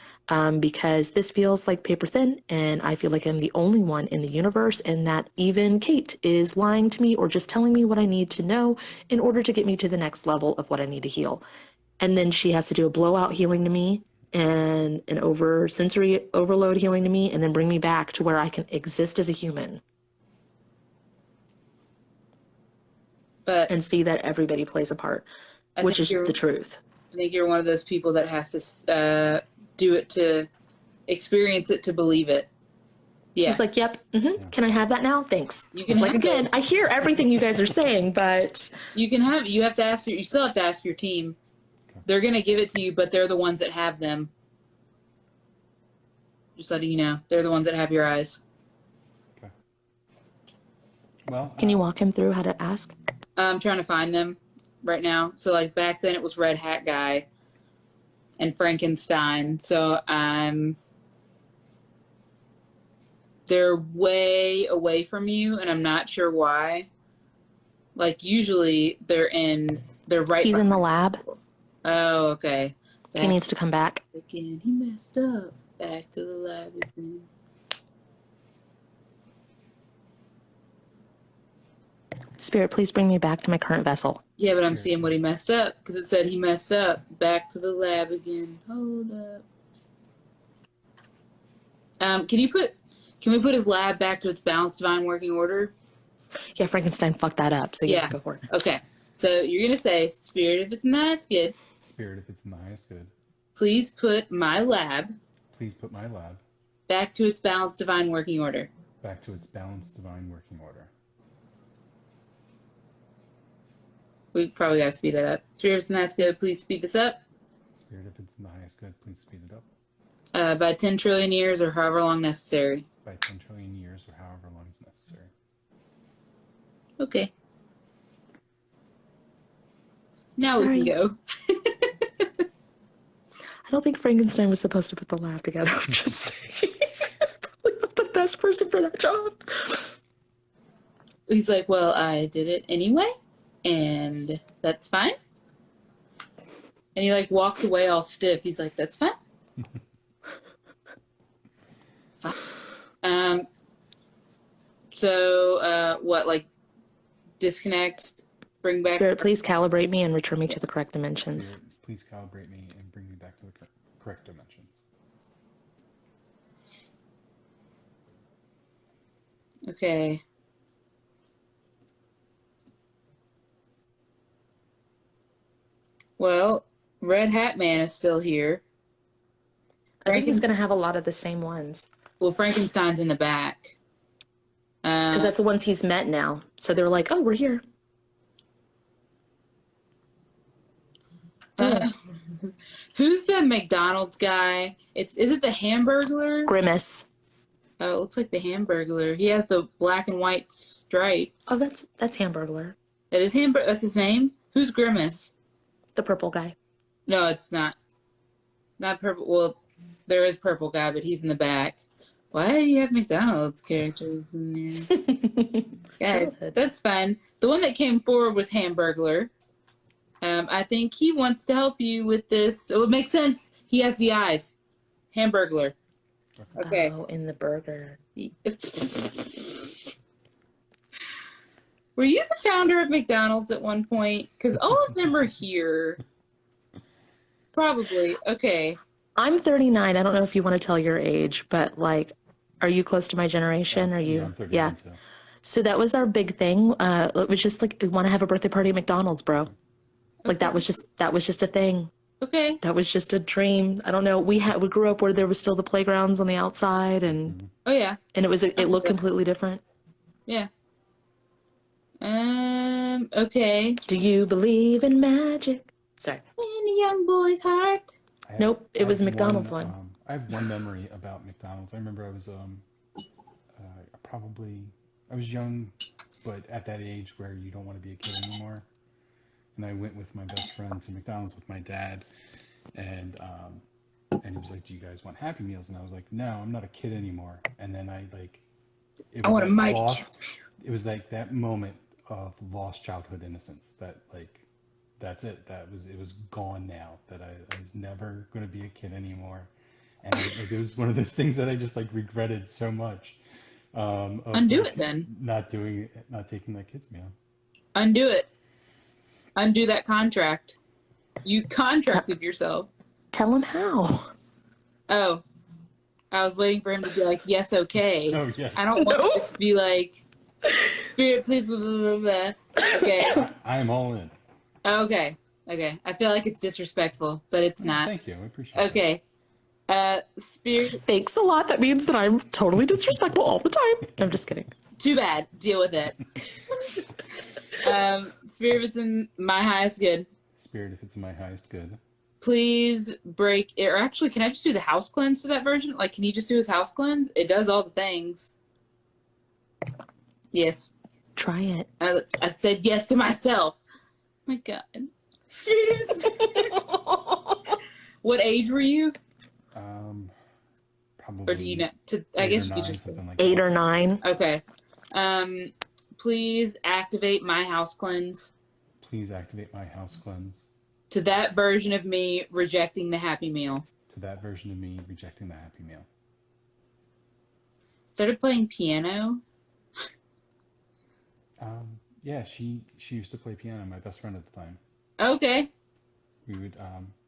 because this feels like paper thin and I feel like I'm the only one in the universe, and that even Kate is lying to me or just telling me what I need to know in order to get me to the next level of what I need to heal. And then she has to do a blowout healing to me and an sensory overload healing to me, and then bring me back to where I can exist as a human But and see that everybody plays a part, I which think is you're- the truth. I think you're one of those people that has to do it to experience it to believe it. Yeah. He's like, yep, can I have that now? Thanks. You can like, have again, it. I hear everything you guys are saying, but You have to ask you still have to ask your team. They're going to give it to you, but they're the ones that have them. Just letting you know. They're the ones that have your eyes. Okay. Well, can you walk him through how to ask? I'm trying to find them right now. So like back then it was Red Hat Guy and Frankenstein. So they're way away from you and I'm not sure why. Like usually they're right. He's in the lab. Oh, okay. He needs to come back. Again, he messed up. Back to the lab again. Spirit, please bring me back to my current vessel. Yeah, but I'm seeing what he messed up because it said he messed up. Back to the lab again. Hold up. Can we put his lab back to its balanced divine working order? Yeah, Frankenstein fucked that up, so yeah, go for it. Okay. So you're going to say, Spirit, if it's in the highest good. Spirit, if it's in the highest good. Please put my lab. Please put my lab. Back to its balanced divine working order. Back to its balanced divine working order. We probably got to speed that up. Spirit, if it's in the highest good, please speed this up. Spirit, if it's in the highest good, please speed it up. By 10 trillion years or however long necessary. By 10 trillion years or however long is necessary. Okay. Now we can go. I don't think Frankenstein was supposed to put the lab together. I'm just saying. Probably not the best person for that job. He's like, well, I did it anyway, and that's fine. And he like walks away all stiff. He's like, that's fine. Fine. So, what, like, disconnect, bring back? Spirit, please calibrate me and return me to the correct dimensions. Spirit, please calibrate me and bring me back to the correct dimensions. Okay. Well, Red Hat Man is still here. I think he's going to have a lot of the same ones. Well, Frankenstein's in the back. Because that's the ones he's met now. So they're like, oh, we're here. Who's the McDonald's guy? Is it the Hamburglar? Grimace. Oh, it looks like the Hamburglar. He has the black and white stripes. Oh, that's Hamburglar. That is That's his name? Who's Grimace? The purple guy. No, it's not. Not purple. Well, there is purple guy, but he's in the back. Why do you have McDonald's characters in there? Guys, that's fine. The one that came forward was Hamburglar. I think he wants to help you with this. So it makes sense. He has the eyes. Hamburglar. Okay. Oh, in the burger. Were you the founder of McDonald's at one point? Because all of them are here. Probably. Okay. I'm 39. I don't know if you want to tell your age, but like, are you close to my generation? Are you? Yeah, I'm 39, Yeah. so. So that was our big thing. It was just like, we want to have a birthday party at McDonald's, bro. Like that was just a thing. Okay. That was just a dream. I don't know. We grew up where there was still the playgrounds on the outside, and Oh yeah. it looked completely different. Yeah. Okay. Do you believe in magic? Sorry. In a young boy's heart. Nope, it was I a have McDonald's one. I have one memory about McDonald's. I remember I was I was young, but at that age where you don't want to be a kid anymore. And I went with my best friend to McDonald's with my dad, and he was like, "Do you guys want Happy Meals?" And I was like, "No, I'm not a kid anymore." And then I want a mic. It was like that moment of lost childhood innocence. That like, that's it. It was gone now. That I was never going to be a kid anymore, and it was one of those things that I just like regretted so much. Undo it then. Not taking that kid's meal. Undo it. Undo that contract. You contracted yourself. Tell him how. Oh. I was waiting for him to be like, yes, okay. Oh, yes. I don't want this to be like, Spirit, please, blah, blah, blah, blah. Okay. I am all in. Okay. Okay. I feel like it's disrespectful, but it's not. Thank you. I appreciate it. Okay. Spirit. Thanks a lot. That means that I'm totally disrespectful all the time. I'm just kidding. Too bad. Deal with it. Spirit, if it's in my highest good. Spirit, if it's in my highest good. Please break, or actually, can I just do the house cleanse to that version? Like, can you just do his house cleanse? It does all the things. Yes. Try it. I said yes to myself. Oh my God. Seriously? What age were you? Probably. Or do you know? I guess you could just say. Like 8 or 9. Okay. Please activate my house cleanse. Please activate my house cleanse. To that version of me rejecting the Happy Meal. To that version of me rejecting the Happy Meal. Started playing piano. Yeah, she used to play piano. My best friend at the time. Okay. We would.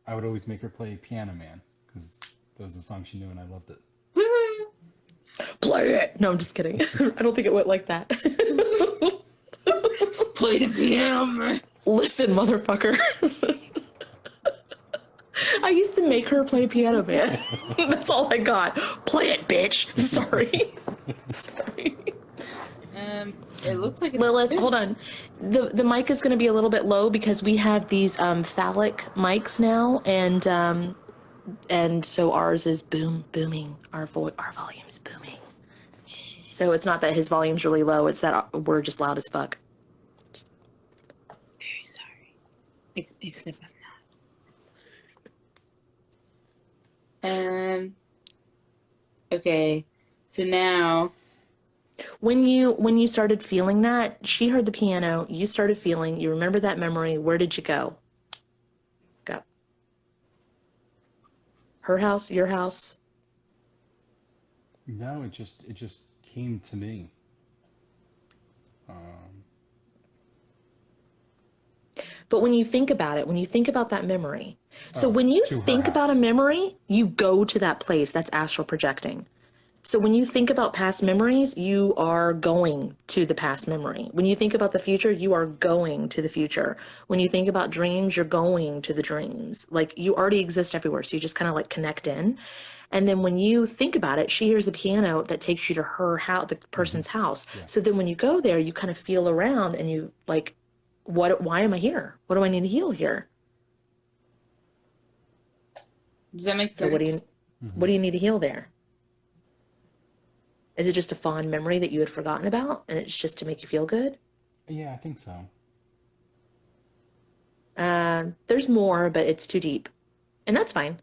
I would always make her play Piano Man because that was the song she knew and I loved it. Play it. No, I'm just kidding. I don't think it went like that. Play the piano, man. Listen, motherfucker. I used to make her play Piano Man. That's all I got. Play it, bitch. Sorry. Sorry. It looks like it's Lilith, hold on. The mic is going to be a little bit low because we have these phallic mics now, and so ours is booming. Our volume's booming. So it's not that his volume's really low; it's that we're just loud as fuck. very sorry. Except I'm not. Okay. So now, When you started feeling that, she heard the piano, you started feeling, you remember that memory, where did you go? Go. Her house, your house? No, it just came to me. But when you think about it, when you think about that memory, so when you to her think about a house. memory, you go to that place. That's astral projecting. So when you think about past memories, you are going to the past memory. When you think about the future, you are going to the future. When you think about dreams, you're going to the dreams. Like you already exist everywhere. So you just kind of like connect in. And then when you think about it, she hears the piano that takes you to her house, the person's house. Yeah. So then when you go there, you kind of feel around and you like, why am I here? What do I need to heal here? does that make So sense? what do you need to heal there? Is it just a fond memory that you had forgotten about and it's just to make you feel good? Yeah, I think so. There's more, but it's too deep. And that's fine.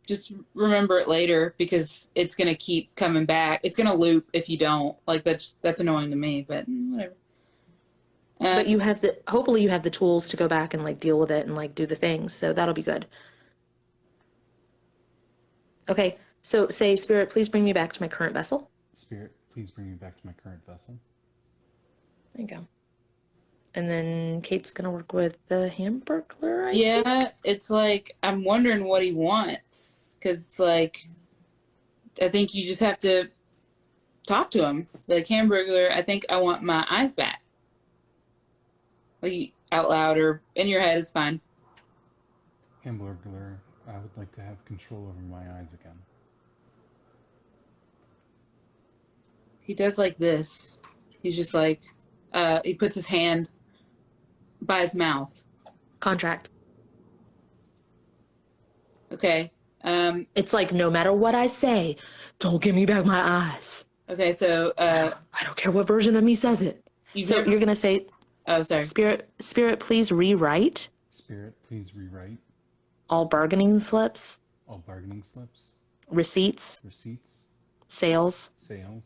Just remember it later because it's gonna keep coming back. It's gonna loop if you don't. Like that's annoying to me, but whatever. But hopefully you have the tools to go back and like deal with it and like do the things. So that'll be good. Okay. So say, Spirit, please bring me back to my current vessel. Spirit, please bring me back to my current vessel. There you go. And then Kate's going to work with the Hamburglar, I think. Yeah, it's like I'm wondering what he wants because it's like I think you just have to talk to him. Like Hamburglar, I think I want my eyes back. Like out loud or in your head, it's fine. Hamburglar, I would like to have control over my eyes again. He does like this. He's just like he puts his hand by his mouth. Contract. Okay. It's like, no matter what I say, don't give me back my eyes. Okay, so I don't care what version of me says it. you've So never... you're going to say, Oh, sorry. Spirit, please rewrite Spirit, please rewrite all bargaining slips, all bargaining slips, receipts, receipts, sales, sales,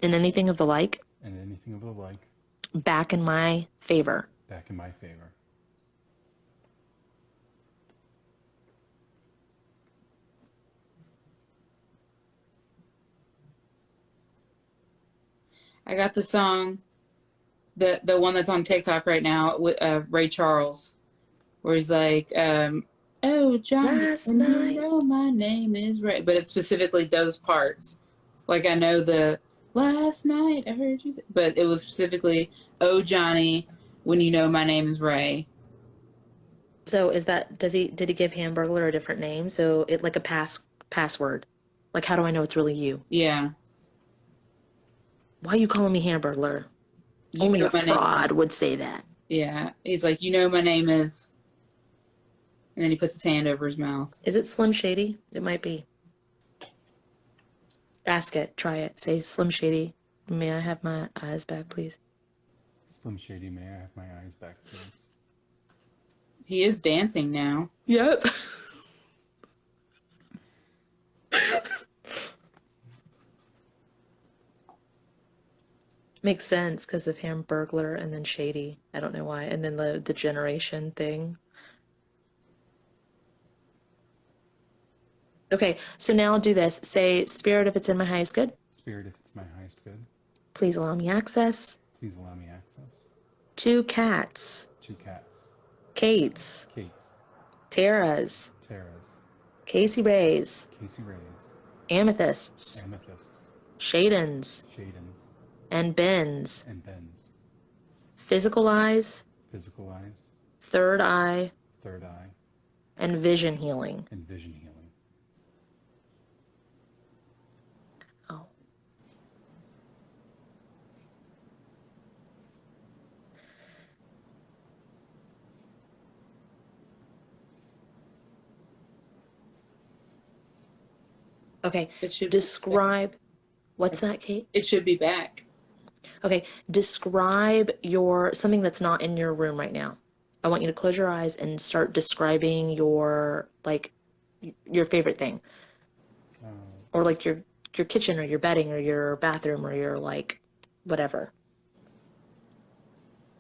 and anything of the like and anything of the like back in my favor. back in my favor. I got the song, the one that's on TikTok right now with Ray Charles, where he's like, "Oh, Johnny, Last and you night. know my name is Ray," but it's specifically those parts. Like I know the last night I heard you, but it was specifically, "Oh, Johnny, when you know my name is Ray." So did he give Hamburglar a different name? So it like a password. Like, how do I know it's really you? Yeah. Why are you calling me Hamburglar? You Only know a my name fraud is. would say that. Yeah. He's like, "You know my name is," and then he puts his hand over his mouth. Is it Slim Shady? It might be. Ask it. Try it. Say, Slim Shady, may I have my eyes back, please? Slim Shady, may I have my eyes back, please? He is dancing now. Yep. Makes sense because of Hamburglar and then Shady. I don't know why. And then the generation thing. Okay, so now do this. Say, Spirit, if it's in my highest good, Spirit, if it's my highest good, please allow me access. please allow me access. 2 cats. 2 cats. Kate's. Kate's. Tara's. Tara's. Casey Ray's. Casey Ray's. Amethysts. Amethysts. Shadens. Shadens. And Ben's. And Ben's. Physical eyes. Physical eyes. Third eye. Third eye. And vision healing. And vision healing. Oh. Okay. It should Describe. What's that, Kate? It should be back. Okay. Describe something that's not in your room right now. I want you to close your eyes and start describing your favorite thing. or like your kitchen or your bedding or your bathroom or your like whatever.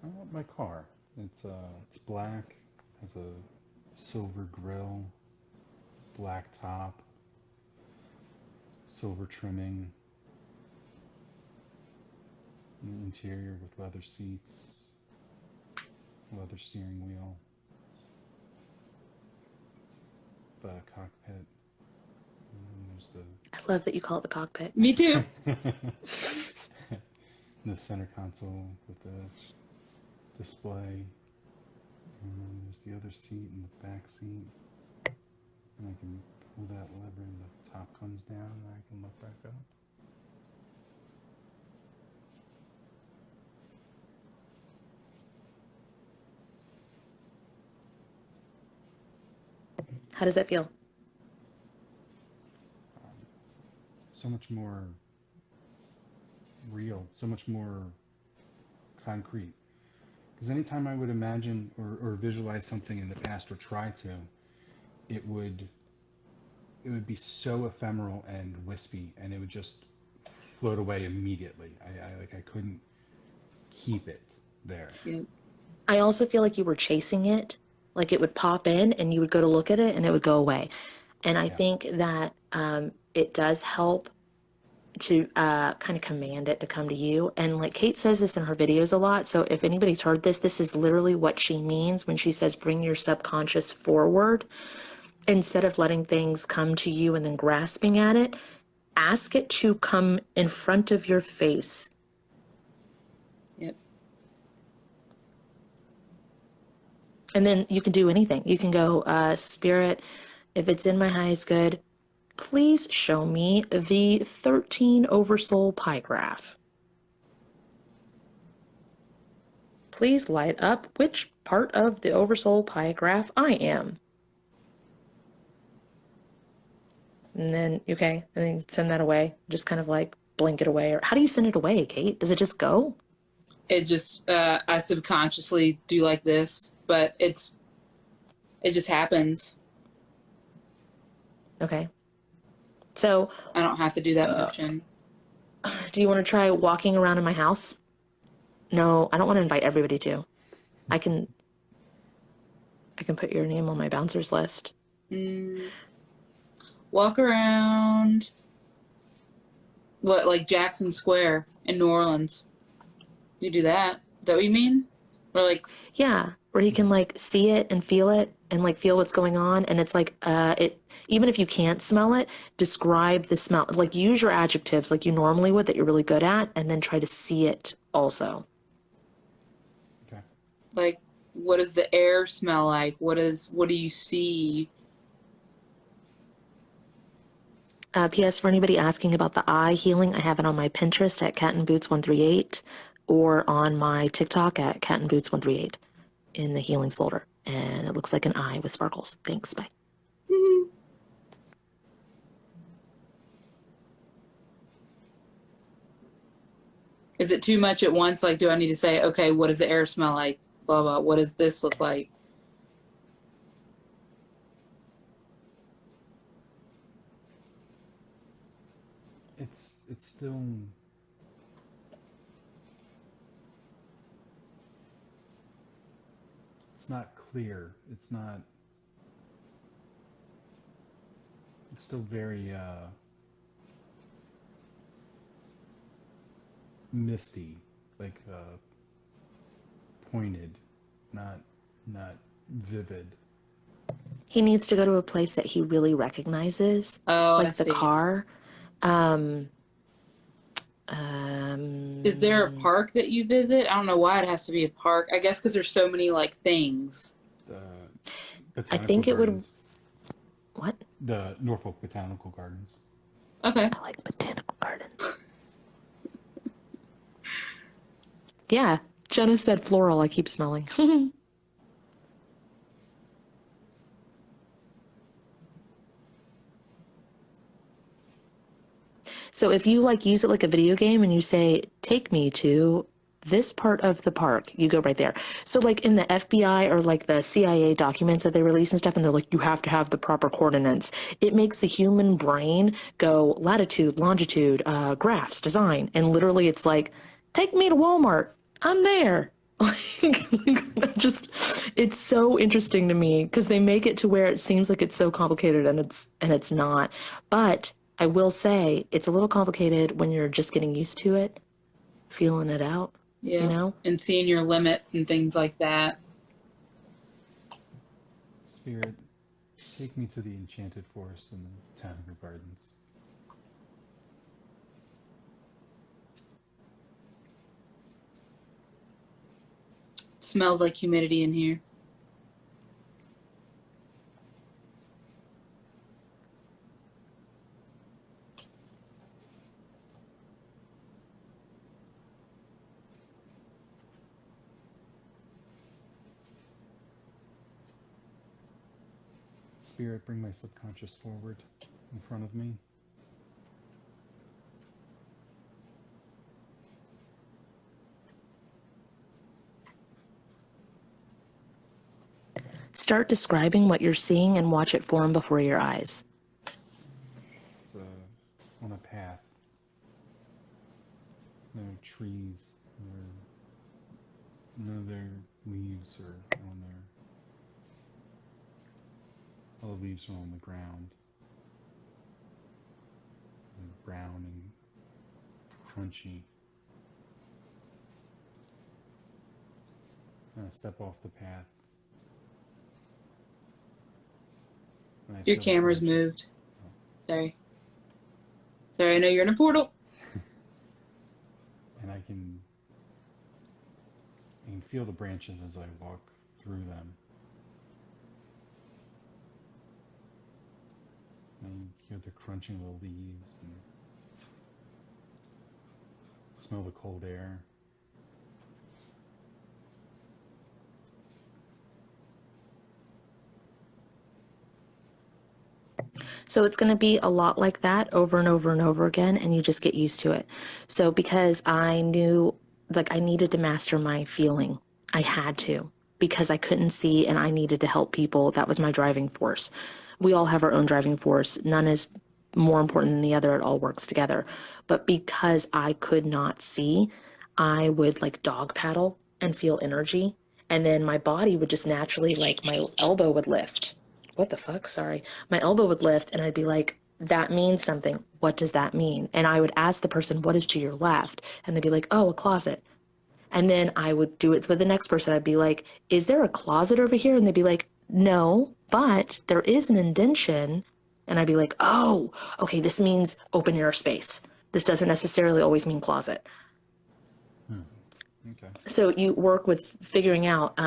I want my car. It's black, has a silver grill, black top, silver trimming, an interior with leather seats, leather steering wheel, the cockpit, and there's I love that you call it the cockpit. Me too. the center console with the display, and then there's the other seat and the back seat, and I can pull that lever and the top comes down and I can look back up. How does that feel? So much more real, so much more concrete. Because anytime I would imagine or visualize something in the past or try to, it would be so ephemeral and wispy, and it would just float away immediately. I couldn't keep it there. Yeah. I also feel like you were chasing it, like it would pop in and you would go to look at it and it would go away. And I think that it does help to kind of command it to come to you. And like Kate says this in her videos a lot. So if anybody's heard this, this is literally what she means when she says bring your subconscious forward. Instead of letting things come to you and then grasping at it, ask it to come in front of your face. Yep. And then you can do anything. You can go, Spirit, if it's in my highest good, please show me the 13 oversoul pie graph. Please light up which part of the oversoul pie graph I am. And then, okay, and then you send that away. Just kind of like blink it away. Or how do you send it away, Kate? Does it just go? It just I subconsciously do like this, but it just happens. Okay. So I don't have to do that motion. do you want to try walking around in my house? No, I don't want to invite everybody to. I can put your name on my bouncers list. Walk around. What, like Jackson Square in New Orleans? You do that? Is that what you mean? Or like, Yeah, where you can like see it and like feel what's going on. And it's like it, even if you can't smell it, describe the smell. Like use your adjectives like you normally would that you're really good at, and then try to see it also. Okay. like, what does the air smell like? What do you see? P.S. for anybody asking about the eye healing, I have it on my Pinterest at KatNBoots138 or on my TikTok at KatNBoots138 in the healings folder. And it looks like an eye with sparkles. Thanks. Bye. Is it too much at once? Like, do I need to say, okay, what does the air smell like? Blah, blah. What does this look like? It's still, it's not clear. It's still very misty, like pointed, not vivid. He needs to go to a place that he really recognizes, Oh, I like the see. car. Is there a park that you visit? I don't know why it has to be a park. I guess because there's so many, like, things. I think it would. What? The Norfolk Botanical Gardens. Okay. I like botanical gardens. Yeah, Jenna said floral. I keep smelling. So if you like use it like a video game and you say, take me to this part of the park, you go right there. So like in the FBI or like the CIA documents that they release and stuff, and they're like, you have to have the proper coordinates. It makes the human brain go latitude, longitude, graphs, design. And literally it's like, take me to Walmart. I'm there. Just, it's so interesting to me because they make it to where it seems like it's so complicated and it's not. But I will say it's a little complicated when you're just getting used to it, feeling it out. Yeah. You know? And seeing your limits and things like that. Spirit, take me to the enchanted forest in the botanical gardens. It smells like humidity in here. Spirit, bring my subconscious forward in front of me. Start describing what you're seeing and watch it form before your eyes. It's on a path. No trees, no their leaves are on there. All the leaves are on the ground. And brown and crunchy. Step off the path. Your camera's moved. Sorry. Sorry, I know you're in a portal. And I can feel the branches as I walk through them. And hear the crunching of the leaves and smell the cold air. So it's going to be a lot like that over and over and over again, and you just get used to it. So because I knew, like, I needed to master my feeling, I had to, because I couldn't see and I needed to help people. That was my driving force. We all have our own driving force. None is more important than the other. It all works together. But because I could not see, I would like dog paddle and feel energy. And then my body would just naturally, like, my elbow would lift. What the fuck? Sorry. My elbow would lift and I'd be like, that means something. What does that mean? And I would ask the person, what is to your left? And they'd be like, oh, a closet. And then I would do it with the next person. I'd be like, is there a closet over here? And they'd be like, no, but there is an indention. And I'd be like, oh, okay, this means open air space. This doesn't necessarily always mean closet. Okay. So you work with figuring out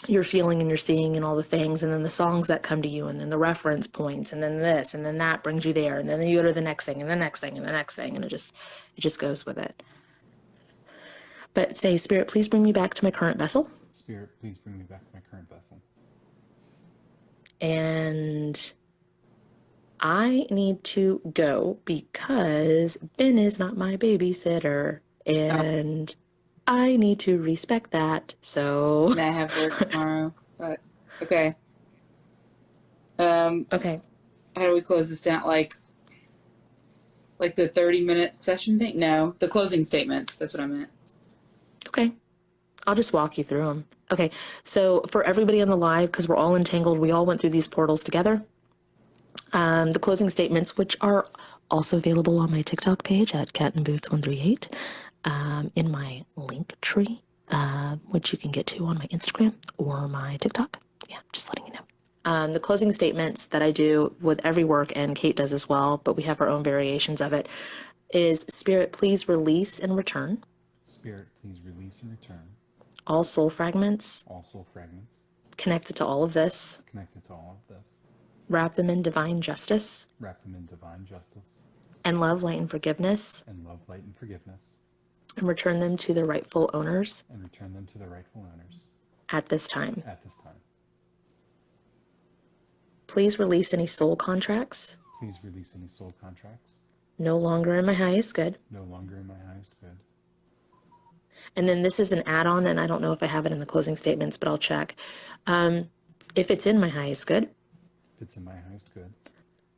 your feeling and your seeing and all the things, and then the songs that come to you, and then the reference points, and then this, and then that brings you there, and then you go to the next thing, and the next thing, and the next thing, and it just goes with it. But say, Spirit, please bring me back to my current vessel. Spirit, please bring me back to my current vessel. And I need to go because Ben is not my babysitter, and I need to respect that. So And I have work tomorrow. But okay. okay. How do we close this down? Like the 30-minute session thing? No, the closing statements. That's what I meant. Okay. I'll just walk you through them. Okay. So for everybody on the live, because we're all entangled, we all went through these portals together. The closing statements, which are also available on my TikTok page at KatNBoots138, in my link tree, which you can get to on my Instagram or my TikTok. Yeah, just letting you know. The closing statements that I do with every work, and Kate does as well, but we have our own variations of it, is Spirit, please release and return Spirit, please release and return all soul fragments all soul fragments connected to all of this, connected to all of this. wrap them in divine justice Wrap them in divine justice and love, light, and forgiveness, and love, light, and forgiveness, and return them to their rightful owners and return them to their rightful owners at this time. at this time. Please release any soul contracts Please release any soul contracts no longer in my highest good, no longer in my highest good, And then this is an add-on, and I don't know if I have it in the closing statements, but I'll check. If it's in my highest good, If it's in my highest good,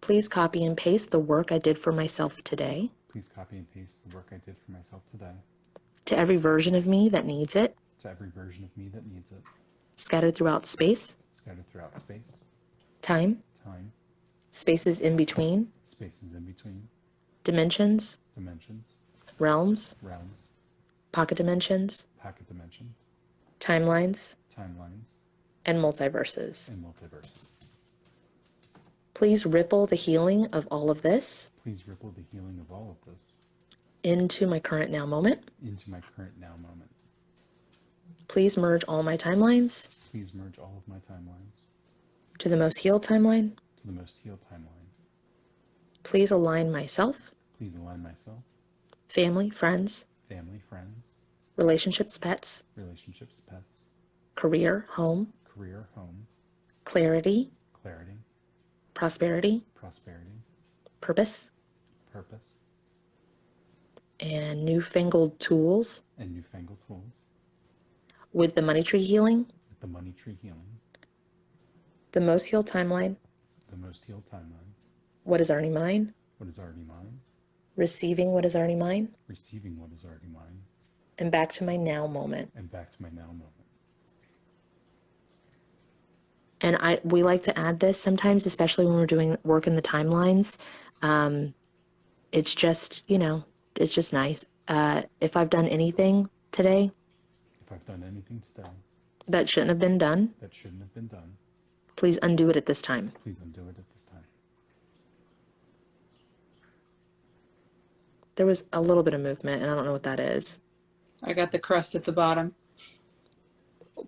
please copy and paste the work I did for myself today please copy and paste the work I did for myself today to every version of me that needs it, to every version of me that needs it, scattered throughout space, scattered throughout space, time, time, spaces in between, spaces in between, dimensions, dimensions, realms, realms, pocket dimensions, pocket dimensions, timelines, timelines, and multiverses. and multiverses. Please ripple the healing of all of this Please ripple the healing of all of this into my current now moment. into my current now moment. Please merge all my timelines Please merge all of my timelines to the most healed timeline. to the most healed timeline. Please align myself, Please align myself, family, friends, family, friends, relationships, pets, relationships, pets, career, home, career, home, clarity, clarity, prosperity, prosperity, purpose, purpose, and newfangled tools and newfangled tools with the money tree healing, with the money tree healing, the most healed timeline, the most healed timeline, what is already mine, what is already mine, receiving what is already mine, receiving what is already mine, and back to my now moment. and back to my now moment. And we like to add this sometimes, especially when we're doing work in the timelines. It's just, it's just nice. If I've done anything today If I've done anything today that shouldn't have been done, that shouldn't have been done, please undo it at this time. please undo it at this time. There was a little bit of movement, and I don't know what that is. I got the crust at the bottom.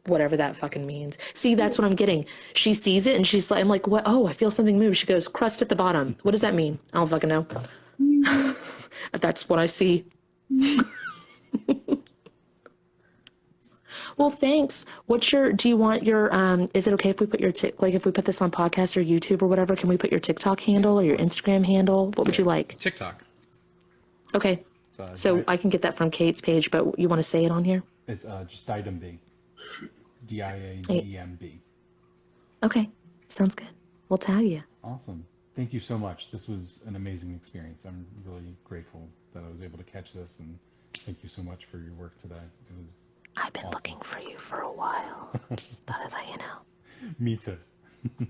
Whatever that fucking means. See, that's what I'm getting. She sees it, and she's like, I'm like, what? Oh, I feel something move. She goes, crust at the bottom. What does that mean? I don't fucking know. That's what I see. Well, thanks. Do you want your, is it okay if we put your, if we put this on podcast or YouTube or whatever, can we put your TikTok handle or your Instagram handle? What would you like? TikTok. Okay. So I can get that from Kate's page, but you want to say it on here? It's just diademb. diademb. Okay. Sounds good. We'll tag you. Awesome. Thank you so much. This was an amazing experience. I'm really grateful that I was able to catch this, and thank you so much for your work today. It was I've been awesome. looking for you for a while. Just thought I'd let you know. Me too.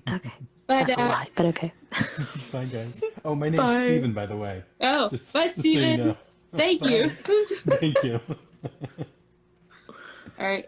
Okay. Bye, That's a Dad. lie, but okay. Bye, guys. Oh, my name's Bye. Steven, by the way. Oh, Just bye, so you Steven. know. Thank you. Thank you. All right.